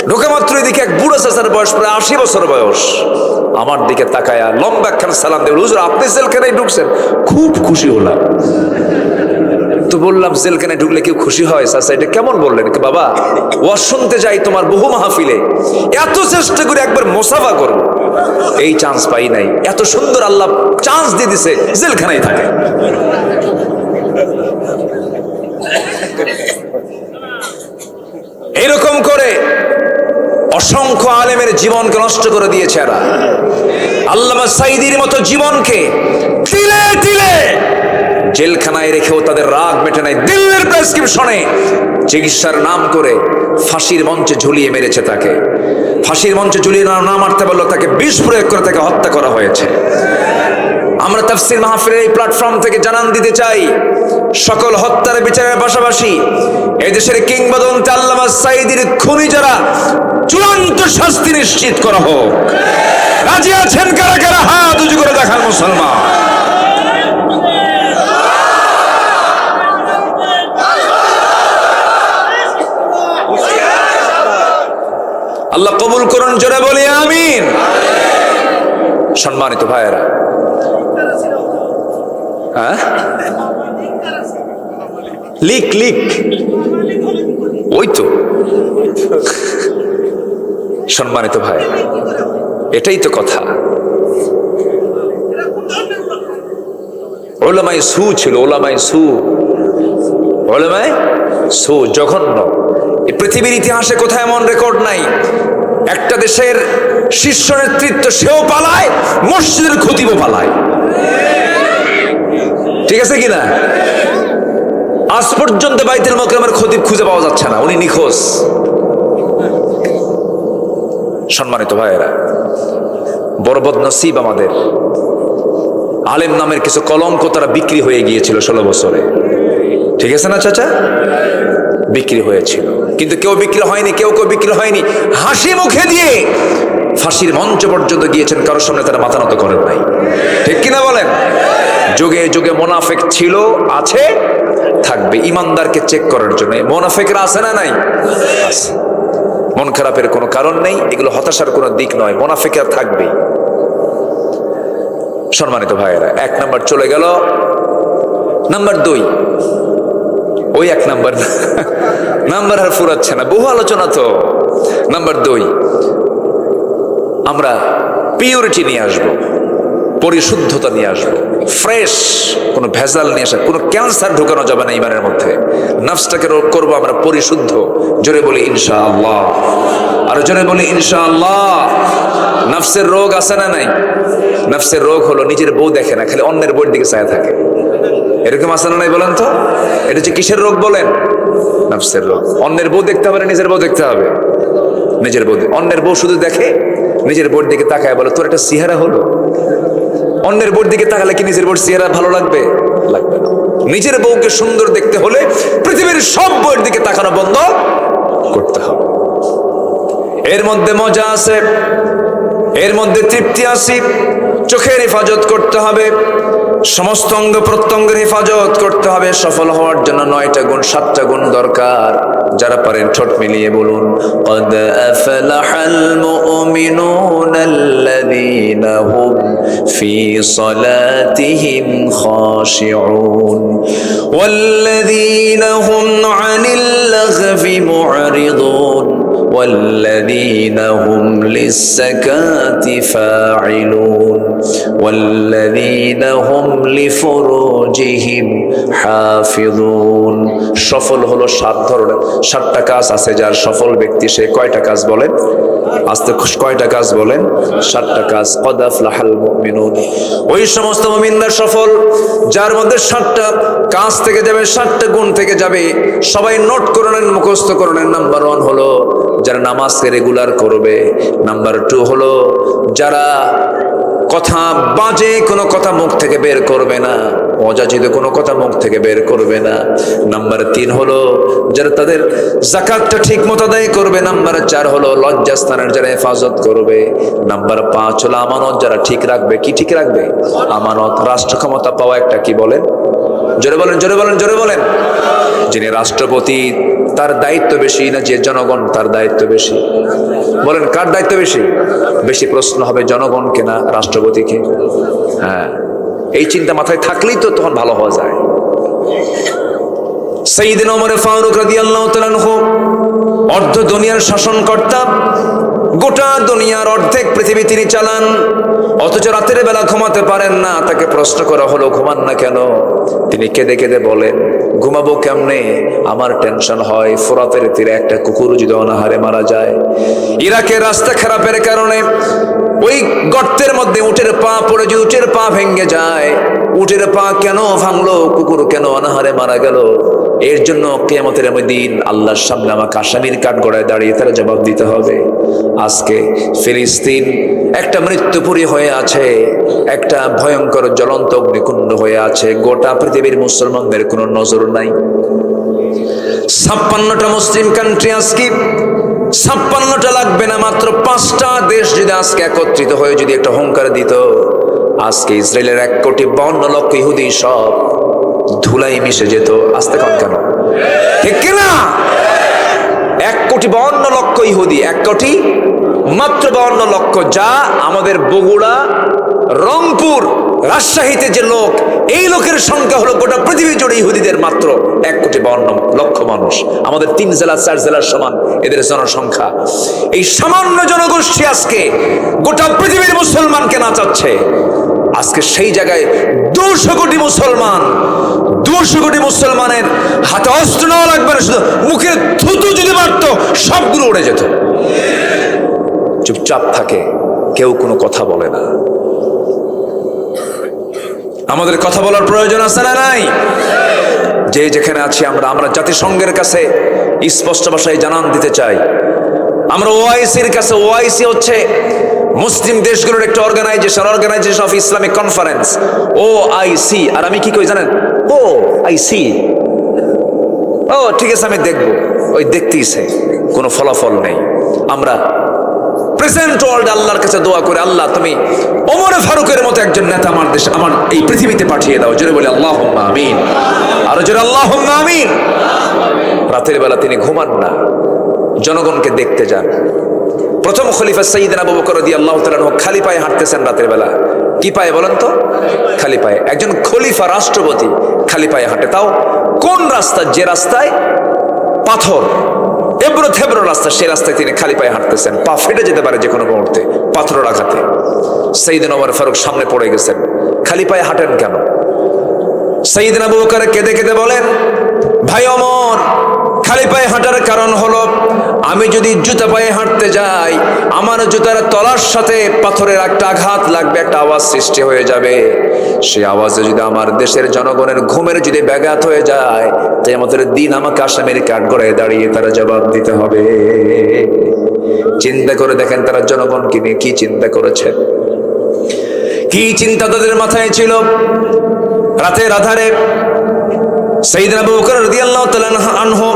ঢোকা মাত্রই দেখি এক বুড়ো চাচার বয়স প্রায় 80 বছর বয়স, আমার দিকে তাকায়া লম্বা একখান সালাম দেব। হুজুর আপনি জেলখানায় ঢুকছেন? খুব খুশি হলাম। তো বললাম জেলখানায় ঢুকলে কেউ খুশি হয়? চাচা এটা কেমন বললেন? বাবা ওয়াজ শুনতে যাই তোমার বহু মাহফিলে, এত চেষ্টা করে একবার মোসাফা করবো, এই চান্স পাই নাই। এত সুন্দর আল্লাহ চান্স দিয়ে দিছে, জেলখানায় থাকে। এরকম করে অসংখ্য আলেমের জীবনকে নষ্ট করে দিয়েছে এরা। আল্লামা সাঈদীর মতো জীবনকে তিলে তিলে জেলখানায় রেখেও তাদের রাগ মেটে নাই। দিল্লির প্রেসক্রিপশনে চিকিৎসার নাম করে ফাঁসির মঞ্চে ঝুলিয়ে মেরেছে তাকে। ফাঁসির মঞ্চে ঝুলিয়ে না মারতে পারলো, তাকে বিষ প্রয়োগ করে তাকে হত্যা করা হয়েছে। আমরা তাফসীর মাহফিলের এই প্ল্যাটফর্ম থেকে জানান দিতে চাই, সকল হত্যার বিচারের পাশাপাশি এদেশের কিংবদন্তি আল্লামা সাঈদীর খুনি যারা চূড়ান্ত শাস্তি নিশ্চিত করা হোক। রাজি আছেন কারা কারা? হাত উঁচু করে দেখান মুসলমান। আল্লাহ কবুল করুন, জোরে বলি আমিন। সম্মানিত ভাইয়েরা, হ্যাঁ লিক লিক ওই তো। সম্মানিত ভাই, এটাই তো কথা। ওলামায়ে সু ছিল, ওলামায়ে সু, ওলামায়ে সু জঘন্য। এই পৃথিবীর ইতিহাসে কোথায় এমন রেকর্ড নাই। একটা দেশের শীর্ষ নেতৃত্ব সেও পালায়, মসজিদের খতিবও পালায়। ঠিক আছে কিনা? আজ পর্যন্ত বাইতুল মুকাররমের খতিব খুঁজে পাওয়া যাচ্ছে না, উনি নিখোঁজ। সম্মানিত ভাইয়েরা, বড় বদনসিব আমাদের। আলেম নামের কিছু কলঙ্ক তারা বিক্রি হয়ে গিয়েছিল 16 বছরে। ঠিক আছে না চাচা? বিক্রি হয়েছিল, কিন্তু কেউ বিক্রি হয়নি, কেউ বিক্রি হয়নি। হাসি মুখে দিয়ে ফাঁসির মঞ্চ পর্যন্ত গিয়েছেন, কারোর সামনে তারা মাথা নত করেন নাই। ঠিক কিনা বলেন? যুগে যুগে মুনাফিক ছিল, আছে, থাকবে। ইমানদারকে চেক করার জন্য মুনাফিকরা আছে না নাই? আছে। মন খারাপের কোনো কারণ নেই, এগুলো হতাশার কোনো দিক নয়। মুনাফিকরা থাকবে। সম্মানিত ভাইয়েরা, 1 নাম্বার চলে গেল। নাম্বার 2, ওই 1 নাম্বার নাম্বার আর ফুরাচ্ছে না, বহু আলোচনা তো। নাম্বার 2, আমরা পিউরিটি নিয়ে আসবো, পরিশুদ্ধতা নিয়ে আসবো, ফ্রেশ, কোনো ভেজাল নিয়ে আসা, কোনো ক্যান্সার ঢোকানো যাবে না ইমানের মধ্যে। নফসটাকে করবো আমরা পরিশুদ্ধ। জোরে বলি ইনশাআল্লাহ, আরো জোরে বলি ইনশাআল্লাহ। নফসের রোগ আছে না নাই? নফসের রোগ হলো নিজের বউ দেখে না, খালি অন্যের বউয়ের দিকে চায় থাকে। এরকম আছে না নাই বলেন তো? এটা হচ্ছে কিসের রোগ বলেন? নফসের রোগ। অন্যের বউ দেখতে হবে না নিজের বউ দেখতে হবে? নিজের বউ। অন্যের বউ শুধু দেখে, নিজের বউর দিকে তাকায় বলে তোর একটা চেহারা হলো। অন্যের বউর দিকে তাকালে কি নিজের বউর চেহারা ভালো লাগবে? লাগবে না। নিজের বউকে সুন্দর দেখতে হলে পৃথিবীর সব বউয়ের দিকে তাকানো বন্ধ করতে হবে। এর মধ্যে মজা আছে, এর মধ্যে তৃপ্তি আছে। চোখের হেফাজত করতে হবে, সমস্ত অঙ্গ প্রত্যঙ্গের হেফাজত করতে হবে। সফল হওয়ার জন্য 9টা গুণ, 7টা গুণ দরকার। যারা পারেন ঠোঁট মিলিয়ে বলুন, قد أفلح المؤمنون الذين هم في صلاتهم خاشعون والذين هم عن اللغو معرضون والذين هم للزكاة فاعلون والذين هم لفروجهم حافظون। সফল হলো 7 ধরনের, 7টা কাজ আছে। যার সফল ব্যক্তি সে কয়টা কাজ বলেন? আস্তে কয়টা কাজ বলেন? 7টা কাজ। قد أفلح المؤمنون, ওই সমস্ত মুমিনরা সফল যার মধ্যে 7টা কাজ থেকে যাবে, 7টা গুণ থেকে যাবে। সবাই নোট করে নেন, মুখস্থ করে নেন। নাম্বার 1 হলো যারা নামাজকে রেগুলার করবে। নাম্বার 2 হলো যারা কথা, বাজে কোনো কথা মুখ থেকে বের করবে না, অযাচিত কোনো কথা মুখ থেকে বের করবে না। নাম্বার 3 হলো যারা তাদের যাকাতটা ঠিক মতো আদায় করবে। নাম্বার 4 হলো লজ্জাস্থানের যারা হেফাজত করবে। নাম্বার 5 হলো আমানত যারা ঠিক রাখবে। কি ঠিক রাখবে? আমানত। রাষ্ট্র ক্ষমতা পাওয়া একটা কি বলেন? জোরে বলেন, জোরে বলেন, জোরে বলেন। যিনি রাষ্ট্রপতি তার দায়িত্ব বেশি না যে জনগণ তার দায়িত্ব বেশি? বলেন কার দায়িত্ব বেশি? বেশি প্রশ্ন হবে জনগণকে না রাষ্ট্রপতিকে? হ্যাঁ, এই চিন্তা মাথায় থাকলেই তো তখন ভালো হওয়া যায়। সাইয়েদনা ওমর ফারুক রাদিয়াল্লাহু তাআলা আনহু অর্ধ দুনিয়ার শাসনকর্তা, গোটা দুনিয়ার অর্ধেক পৃথিবী তিনি চালান, অথচ রাতের বেলা ঘুমাতে পারেন না। তাকে প্রশ্ন করা হলো ঘুমান না কেন? তিনি কেঁদে কেঁদে বলেন, ঘুমাবো কেমনে, আমার টেনশন হয় ফোরাতের তীরে একটা কুকুর যদি অনাহারে মারা যায়, ইরাকের রাস্তা খারাপের কারণে ওই গর্তের মধ্যে উটের পা পড়ে, যে উটের পা ভেঙে যায়, উটের পা কেন ভাঙলো, কুকুর কেন অনাহারে মারা গেল, এর জন্য কিয়ামতের দিন আল্লাহর সামনে আমাকে আসামির কাঠগড়ায় দাঁড়িয়ে তারা জবাব দিতে হবে। আজকে ফিলিস্তিন একটা মৃত্যুপুরী হয়ে আছে, একটা ভয়ঙ্কর জ্বলন্ত অগ্নিকুণ্ড হয়ে আছে। গোটা পৃথিবীর মুসলমানদের কোনো নজর নাই। 56টা মুসলিম কান্ট্রি আজকে 56টা লাগবে না, মাত্র 5টা দেশ যদি আজকে একত্রিত হয়ে যদি একটা হুঙ্কার দিত, আজকে ইসরায়েলের 1,52,00,000 ইহুদি সব ধুলাই মিশে যেত। আস্তে কম কেন, ঠিক কিনা? 1,52,00,000 ইহুদি, 1,00,00,000 মাত্র 52,00,000, যা আমাদের বগুড়া, রংপুর, রাজশাহীতে যে লোক, এই লোকের সংখ্যা হলো গোটা পৃথিবী জুড়ে ইহুদিদের মাত্র 1,52,00,000 মানুষ। আমাদের 3 জেলা 4 জেলার সমান এদের জনসংখ্যা। এই সামান্য জনগোষ্ঠী আজকে গোটা পৃথিবীর মুসলমানকে নাচাচ্ছে। আজকে সেই জায়গায় 200 কোটি মুসলমান, 200 কোটি মুসলমানের হাতে অস্ত্র নেওয়া লাগবে না, শুধু মুখে থুতু যদি মারত সবগুলো উড়ে যেত। চুপচাপ থাকে, কেউ কোনো কথা বলে না। আমাদের কথা বলার প্রয়োজন আছে না নাই? যে যেখানে আছি আমরা জাতিসংঘের কাছে স্পষ্ট ভাষায় জানান দিতে চাই, আমরা ওআইসির কাছে, ওআইসি হচ্ছে মুসলিম দেশগুলোর একটা organisation of Islamic conference, OIC. আর আমি কি কই জানেন? ওআইসি। ও ঠিক আছে, আমি দেখবো। ওই দেখতেইছে, কোনো ফলাফল নেই। আমরা প্রেজেন্ট ওয়ার্ল্ড আল্লাহর কাছে দোয়া করে, আল্লাহ তুমি ওমর ফারুকের মতো একজন নেতা আমার দেশে, আমার এই পৃথিবীতে পাঠিয়ে দাও। জোরে বলি আল্লাহুম্মা আমিন, আরো জোরে আল্লাহুম্মা আমিন। রাতের বেলা তিনি ঘুমান না, জনগণকে দেখতে যান। প্রথম খলিফা সাইয়েদনা আবু বকর রাদিয়াল্লাহু তাআলা আনহু খালি পায়ে হাঁটতেছেন রাতের বেলা। কি পায়ে বলেন তো? খালি পায়ে। একজন খলিফা, রাষ্ট্রপতি খালি পায়ে হাঁটে, তাও কোন রাস্তা? যে রাস্তায় পাথর, এবড়ো থেবড়ো রাস্তা, সেই রাস্তায় তিনি খালি পায়ে হাঁটতেছেন। পা ফেটে যেতে পারে যে কোনো মুহূর্তে পাথরের আঘাতে। সাইয়েদনা ওমর ফারুক সামনে পড়ে গেছেন। খালি পায়ে হাঁটেন কেন? সাইয়েদনা আবু বকর কেঁদে কেঁদে বলেন, ভাই ওমর, খালি পায়ে হাঁটার কারণ হলো, আমি যদি জুতা পায়ে হাঁটতে যাই, আমার জুতার তলার সাথে পাথরের একটা আঘাত লাগবে, একটা আওয়াজ সৃষ্টি হয়ে যাবে। সেই আওয়াজে যদি আমার দেশের জনগণের ঘুমের যদি ব্যাঘাত হয়ে যায়, তাই আমাদের দিন আমাকে আসামের কাঠগড়ায় দাঁড়িয়ে তারা জবাব দিতে হবে। চিন্তা করে দেখেন তারা জনগণকে নিয়ে কি চিন্তা করেছে, কি চিন্তা তাদের মাথায় ছিল। রাতের আধারে সাইয়েদনা আবু বকর রাদিয়াল্লাহু তাআলা আনহু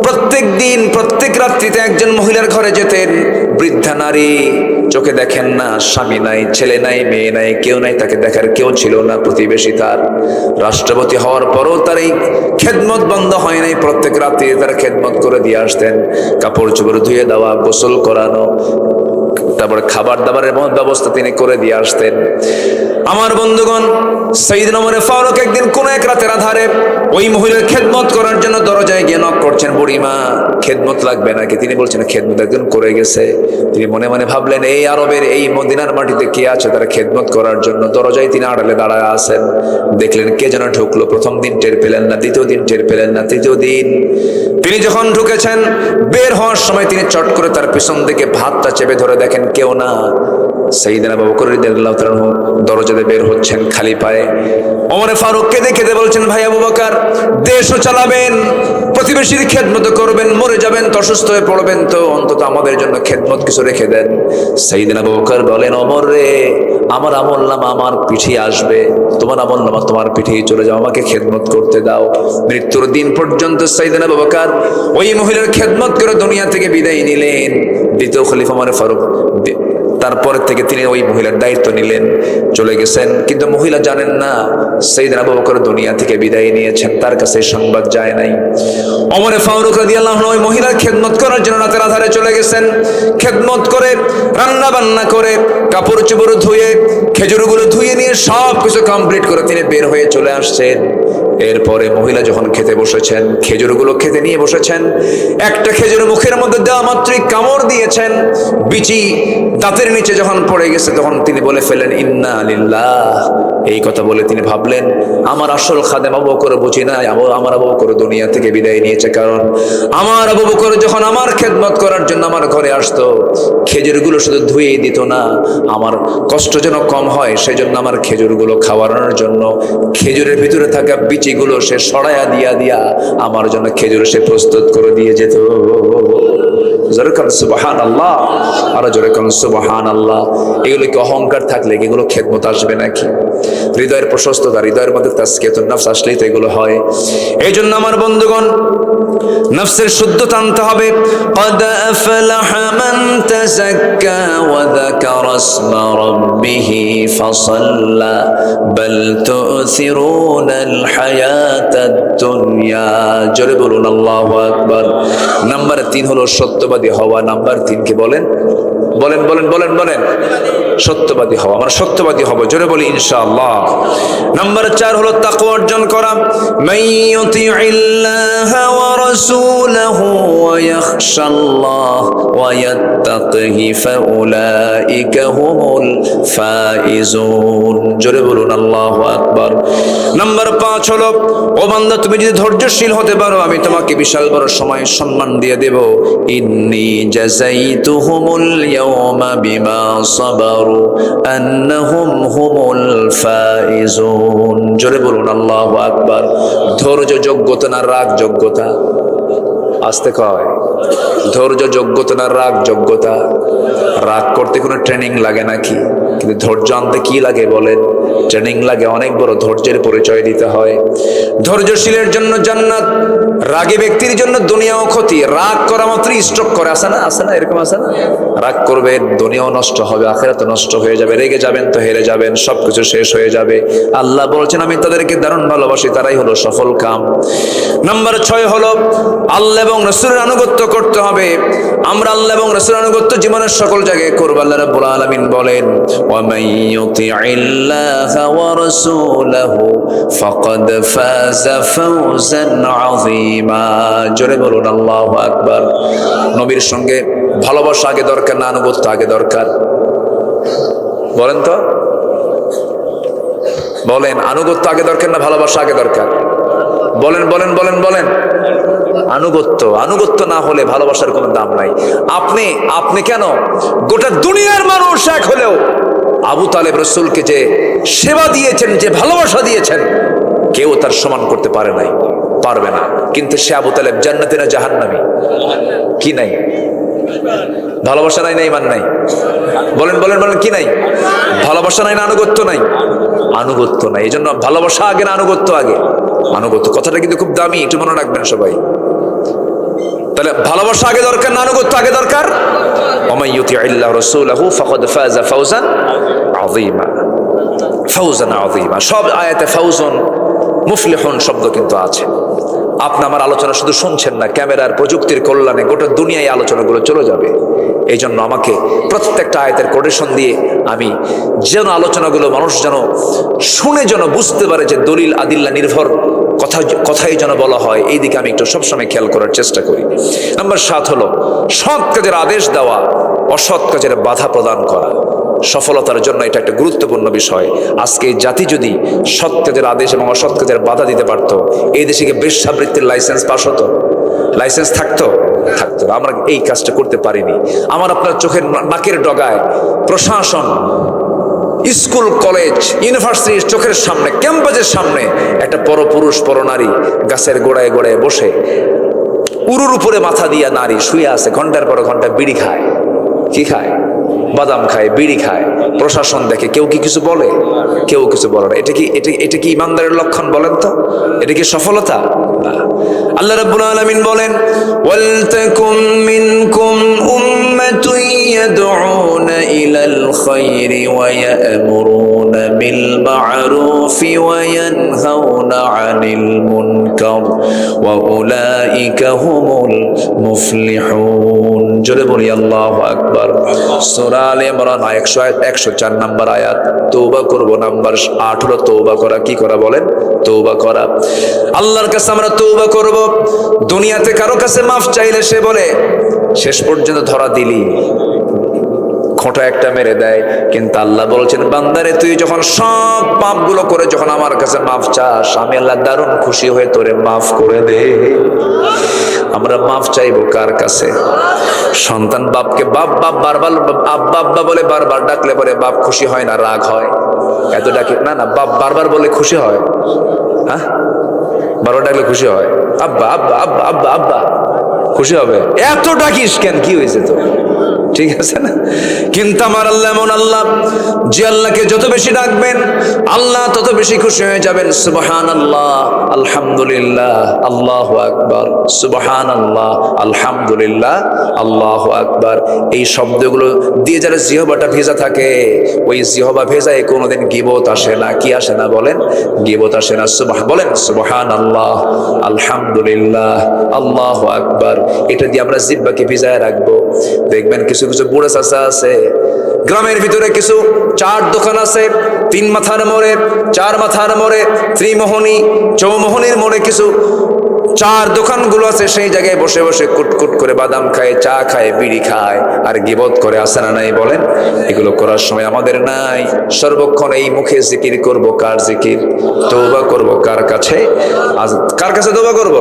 প্রত্যেক দিন, প্রত্যেক রাত্রিতে একজন মহিলার ঘরে যেতেন। বৃদ্ধা নারী, চোখে দেখেন না, স্বামী নাই, ছেলে নাই, মেয়ে নাই, কেউ নাই, তাকে দেখার কেউ ছিল না। প্রতিবেশী তার রাষ্ট্রপতি হওয়ার পরও তার এই খেদমত বন্ধ হয় নাই। প্রত্যেক রাত্রি তার খেদমত করে দিয়ে আসতেন। কাপড় চোপড় ধুয়ে দেওয়া, গোসল করানো, তারপরে খাবার দাবারের ব্যবস্থা তিনি করে দিয়ে আসতেন। আমার বন্ধুগণ, সাইয়েদনা ওমর ফারুক একদিন কোন এক রাতের আধারে ওই মহিলার খেদমত করার জন্য দরজায় গিয়ে নক করছেন। বুড়িমা, খেদমত লাগবে নাকি? তিনি বলছেন খেদমত একজন করে গেছে। তিনি মনে মনে ভাবলেন, এই আরবের এই মদিনার মাটিতে কে আছে তারা খেদমত করার জন্য? দরজায় তিনি আড়ালে দাঁড়ায় আছেন। দেখলেন কে যেন ঢুকলো। প্রথম দিন টের পেলেন না, দ্বিতীয় দিন টের পেলেন না, তৃতীয় দিন তিনি যখন ঢুকেছেন, বের হওয়ার সময় তিনি চট করে তার পিছন থেকে ভাতটা চেপে ধরে দেখেন কেউ না। সাইয়েদনা আবু বকর রাদিয়াল্লাহু তাআলা আনহু দরজাতে বের হচ্ছেন খালি পায়ে। ওমর ফারুক কেঁদে কেঁদে বলছেন, ভাই আবু বকর, দেশও চালাবেন, প্রতিবেশীর খেদমত করবেন, মরে যাবেন তো, অসুস্থ হয়ে পড়বেন তো, অন্তত আমাদের জন্য খেদমত কিছু রেখে দেন। সাইয়েদনা আবু বকর বলেন, ওমর রে, আমার আমলনামা আমার পিঠে আসবে, তোমার আমলনামা তোমার পিঠেই চলে যাও, আমাকে খেদমত করতে দাও। মৃত্যুর দিন পর্যন্ত সাইয়েদনা আবু বকর ওই মহিলার খেদমত করে দুনিয়া থেকে বিদায় নিলেন। দ্বিতীয় খলিফা ওমর ফারুক তারপর থেকে তিনি ওই মহিলার দায়িত্ব নিলেন, চলে গেছেন। কিন্তু মহিলা জানেন না সাইয়েদনা আবু বকর দুনিয়া থেকে বিদায় নিয়েছেন, তার কাছে সংবাদ যায় নাই। ওমর ফারুক রাদিয়াল্লাহু আনহু ওই মহিলার খেদমত করার জন্য রাতের আধারে চলে গেছেন। খেদমত করে, রান্না বান্না করে, কাপড় চোপড় ধুয়ে, খেজুরগুলো ধুয়ে নিয়ে সব কিছু কমপ্লিট করে তিনি বের হয়ে চলে আসছেন। এরপরে মহিলা যখন খেতে বসেছেন, খেজুরগুলো খেতে নিয়ে বসেছেন, একটা খেজুর মুখের মধ্যে দেওয়া মাত্রই কামড় দিয়েছেন। বিচি দাঁতের নিচে যখন পড়ে গেছে, তখন তিনি বলে ফেলেন, ইন্না লিল্লাহ। এই কথা বলে তিনি ভাবলেন, আমার আসল খাদেম আবু বকর বুঝি না, আমার আবু বকর দুনিয়া থেকে বিদায় নিয়েছে। কারণ আমার আবু বকর যখন আমার খেদমত করার জন্য আমার ঘরে আসতো, খেজুরগুলো শুধু ধুয়েই দিত না, আমার কষ্ট যেন কম হয় সেজন্য আমার খেজুরগুলো খাওয়ানোর জন্য খেজুরের ভিতরে থাকা বিচিগুলো সে সরাইয়া দিয়া দিয়া আমার জন্য খেজুর সে প্রস্তুত করে দিয়ে যেত। জোরে কোন সুবহানাল্লাহ, আর জোরে কোন সুবহানাল্লাহ। এগুলো কি অহংকার থাকলে এগুলো খেদমত আসবে নাকি? হৃদয়ের প্রশস্ততা, হৃদয়ের মধ্যে তাজকিয়াতুন নফস আসলেই তো এগুলো হয়। এই জন্য আমার বন্ধুগণ, নফসের শুদ্ধতা আনতে হবে। قد أفلح من تزكى وذكر اسم ربه فصلى بل تؤثرون الحياة الدنيا। জোরে বলুন আল্লাহু আকবার। নাম্বার 3 হলো সত্যবাদী হওয়া। নাম্বার 3 কি বলেন? বলেন বলেন বলেন বলেন। সত্যবাদী হওয়া। আমরা সত্যবাদী হব, জোরে বলি ইনশাআল্লাহ। নাম্বার 4 হলো তাকওয়া অর্জন করা। মাইয়ুতিইল্লাহ ওয়া রাসূলহু ওয়া ইয়াখশাল্লাহ ওয়া ইয়াত্তাকিহি ফাউলাইকা হুমুল ফাইজুন। জোরে বলুন আল্লাহু আকবার। নাম্বার 5 হলো, ও বান্দা তুমি যদি ধৈর্যশীল হতে পারো আমি তোমাকে বিশাল বড় সময় সম্মান দিয়ে দেব। ইন্নী জাযাইতুহুমুল ইয়াওমা বিমা সাবারু আন্নাহুম হুমুল ফাইজুন। জোরে বলুন আল্লাহু আকবার। ধৈর্য যোগ্যতা না রাগ যোগ্যতা? আস্তে কয়। ধৈর্য যোগ্যতা না রাগ যোগ্যতা? রাগ করতে কোনো ট্রেনিং লাগে নাকি? কিন্তু ধৈর্য আনতে কি লাগে বলেন? ট্রেনিং লাগে, অনেক বড় ধৈর্যের পরিচয় দিতে হয়। ধৈর্যশীলের জন্য জান্নাত, রাগী ব্যক্তির জন্য দুনিয়াও ক্ষতি। রাগ করা মাত্রই স্ট্রোক করে, আসে না? আসে না? এরকম আছে না? রাগ করবে, দুনিয়াও নষ্ট হবে, আখিরাতও নষ্ট হয়ে যাবে। রেগে যাবেন তো হেরে যাবেন, সবকিছু শেষ হয়ে যাবে। আল্লাহ বলছেন আমি তাদেরকে দারুণ ভালোবাসি, তারাই হলো সফল কাম। নাম্বার 6 হলো আল্লাহ এবং রাসূলের আনুগত্য করতে হবে। আমরা আল্লাহ এবং রাসূলের আনুগত্য জীবনের সকল জায়গায় করব। আল্লাহ রাব্বুল আলামিন বলেন, ওয়া মান ইউতিইল্লাহা ওয়া রাসূলাহু ফাকাদ ফাযা ফাওজান আযীমা। জোরে বলুন আল্লাহু আকবার। নবীর সঙ্গে ভালোবাসা আগে দরকার না আনুগত্য আগে দরকার? বলেন তো, বলেন। আনুগত্য আগে দরকার না ভালোবাসা আগে দরকার? বলেন বলেন বলেন বলেন। আনুগত্য। আনুগত্য না হলে ভালোবাসার কোনো দাম নাই। আপনি কেন, গোটা দুনিয়ার মানুষ এক হলেও আবু তালেব রাসূলকে যে সেবা দিয়েছেন, যে ভালোবাসা দিয়েছেন, কেউ তার সমান করতে পারে নাই, পারবে না। কিন্তু সে আবু তালেব জান্নাতি না জাহান্নামী? কি নাই? ভালোবাসা নাই না ঈমান নাই? বলেন বলেন বলেন, কি নাই? ভালোবাসা নাই না আনুগত্য নাই? আনুগত্য নাই। এই জন্য ভালোবাসা আগে না আনুগত্য আগে? আনুগত্য। কথাটা কিন্তু খুব দামি, একটু মনে রাখবেন সবাই। তাহলে ভালোবাসা আগে দরকার না আনুগত্য আগে দরকার? ওয়া মান ইউতিইল্লাহ রাসূলাহু ফাকাদ ফাযা ফাওজান আযীমা। ফাওজান আযীমা। সব আয়াতে ফাওজুন মুফলিহুন শব্দ কিন্তু আছে। আপনি আমার আলোচনা শুধু শুনছেন না, ক্যামেরার প্রযুক্তির কল্যাণে গোটা দুনিয়ায় আলোচনাগুলো চলে যাবে। এই জন্য আমাকে প্রত্যেকটা আয়াতের কোটেশন দিয়ে আমি যেন আলোচনাগুলো মানুষ যেন শুনে যেন বুঝতে পারে যে দলিল আদিল্লা নির্ভর কথাই যেন বলা হয়, এই দিকে আমি একটু সবসময় খেয়াল করার চেষ্টা করি। নাম্বার 7 হলো সৎ কাজের আদেশ দেওয়া, অসৎ কাজের বাধা প্রদান করা। সফলতার জন্য এটা একটা গুরুত্বপূর্ণ বিষয়। আজকে জাতি যদি সৎ কাজের আদেশ এবং অসৎ কাজের বাধা দিতে পারত, এই দেশে কি বেশ্যাবৃত্তির লাইসেন্স পাস হতো? লাইসেন্স থাকতো? থাকতো। আমরা এই কাজটা করতে পারিনি। আমার আপনার চোখের নাকের ডগায় প্রশাসন, স্কুল, কলেজ, ইউনিভার্সিটির চোখের সামনে, ক্যাম্পাসের সামনে একটা পরপুরুষ পরনারী গাছের গোড়ায় গোড়ায় বসে, উরুর উপরে মাথা দিয়া নারী শুয়ে আছে, ঘন্টার পর ঘন্টা বিড়ি খায়। কি খায়? বাদাম খায়, বিড়ি খায়। প্রশাসন দেখে, কেউ কি কিছু বলে? কেউ কিছু বলে না। এটা কি ইমানদারের লক্ষণ বলেন তো? এটা কি সফলতা? না। আল্লাহ রাব্বুল আলামিন বলেন, ওয়ালতাকুম মিনকুম উম্মাতুন ইয়াদউনা ইলাল খায়রি ওয়া ইয়া'মুরুনা বিল মা'রুফি ওয়া ইয়ানহাউনা আনিল মুনকার ওয়া উলাইকা হুমুল মুফলিহুন। জোরে বলি আল্লাহু আকবার। সূরা আলে ইমরান 104 নম্বর আয়াত। তওবা করব। নাম্বার 8 হলো তওবা করা। কি করা বলেন? তওবা করা। আল্লাহর কাছে আমরা তওবা করব। দুনিয়াতে কারো কাছে মাফ চাইলে সে বলে শেষ পর্যন্ত ধরা দিলি, খোঁটা একটা মেরে দেয়। কিন্তু আল্লাহ বলছেন, বান্দারে তুই যখন সব পাপগুলো করে যখন আমার কাছে মাফ চাস, আমি আল্লাহ দারুণ খুশি হয়ে তোরে মাফ করে দে। আমরা মাফ চাইবো কার কাছে? সন্তান বাপকে বাপ বাপ বারবার আব্বা আব্বা বলে বারবার ডাকলে পরে বাপ খুশি হয় না, রাগ হয়? এত ডাকে না, না, বাপ বারবার বলে খুশি হয়। হ্যাঁ, বারবার ডাকলে খুশি হয়। আব্বা আব্বা আব্বা আব্বা আব্বা, খুশি হবে। এত ডাকিস কেন, কি হয়েছে তো, ঠিক আছে না? কিন্তু আমার আল্লাহ এমন আল্লাহ, যে আল্লাহকে যত বেশি ডাকবেন আল্লাহ তত বেশি খুশি হয়ে যাবেন। সুবহানাল্লাহ, আলহামদুলিল্লাহ, আল্লাহু আকবার, সুবহানাল্লাহ, আলহামদুলিল্লাহ, আল্লাহু আকবার। এই শব্দগুলো দিয়ে যারা জিহ্বাটা ভেজা থাকে, ওই জিহ্বা ভেজায় কোনোদিন গীবত আসে না। কি আসে না বলেন? গীবত আসে না। বলেন সুবহানাল্লাহ, আলহামদুলিল্লাহ, আল্লাহু আকবার। এটা দিয়ে আমরা জিহ্বাকে ভিজায় রাখবো। দেখবেন কিছু কিছু বুড়া চাচা আছে গ্রামের ভিতরে, কিছু চার দোকান আছে, 3 মাথার মোড়ে, 4 মাথার মোড়ে, ত্রিমোহনী, চৌমোহনীর মোড়ে কিছু 4 দোকানগুলো আছে। সেই জায়গায় বসে বসে কুটকুট করে বাদাম খায়, চা খায়, বিড়ি খায়, আর গীবত করে। আসে না নাই বলেন? এগুলো করার সময় আমাদের নাই। সর্বক্ষণ এই মুখে জিকির করব। কার জিকির? তওবা করব কার কাছে? কার কাছে তওবা করব?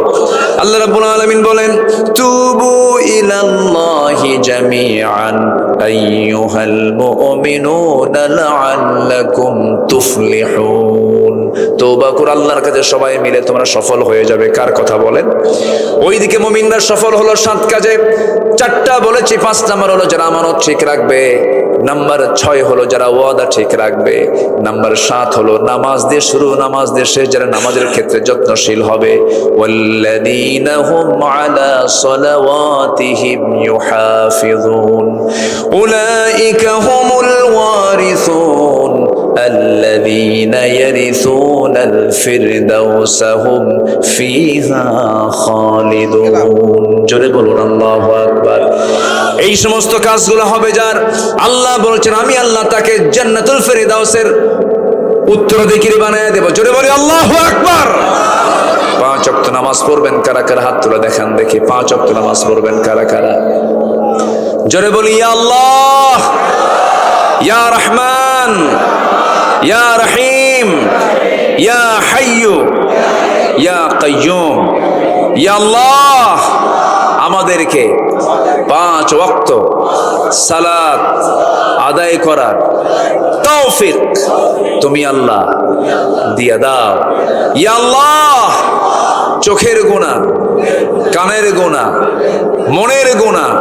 আল্লাহ রাব্বুল আলামিন বলেন, তুবু ইলাল্লাহি জামিআন আইয়ুহাল মুমিনুনা লাআল্লাকুম তুফলিহুন। তওবা করে আল্লাহর কাছে সবাই মিলে তোমরা সফল হয়ে যাবে। কার কথা বলেন? ওইদিকে মুমিনরা সফল হলো 7 কাজে। 4টা বলেছি, 5 নাম্বার হলো যারা আমানত ঠিক রাখবে, নাম্বার 6 হলো যারা ওয়াদা ঠিক রাখবে, নাম্বার 7 হলো নামাজ দিয়ে শুরু, নামাজ দিয়ে শেষ, যারা নামাজের ক্ষেত্রে যত্নশীল হবে। ওয়াল্লাযীনা হুম আলা সালাওয়াতিহিম ইউহাফিযুন উলাইকা হুমুল ওয়ারিসুন আল্লাযীনা ইয়ারিসুনাল ফিরদাউসা হুম ফিহা খালিদুন। জোরে বলুন আল্লাহু আকবার। এই সমস্ত কাজগুলো হবে যার, আল্লাহ বলেছেন আমি আল্লাহ তাকে জান্নাতুল ফিরদাউসের উত্তরাধিকারী বানায় দেব। জোরে বলি আল্লাহু আকবার। 5 ওয়াক্ত নামাজ পড়বেন কারা কারা? হাত তুলে দেখান দেখি। 5 ওয়াক্ত নামাজ পড়বেন কারা কারা? জোরে বলি ইয়া আল্লাহ, ইয়া রহমান, ইয়া রহিম, ইয়া হাইয়্যু, ইয়া কাইয়্যুম। ইয়া আল্লাহ, আমাদেরকে 5 ওয়াক্ত সালাত আদায় করার তৌফিক তুমি আল্লাহ দিয়া দাও। ইয়া আল্লাহ, চোখের গুনাহ, কানের গুনাহ, মনের গুনাহ,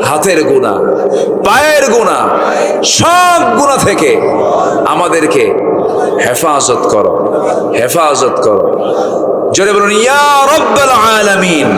হাতের গুনাহ, পায়ের গুনাহ, সব গুনাহ থেকে আমাদেরকে হেফাজত করো, হেফাজত করো। জোরে বলুন ইয়া রাব্বাল আলামিন।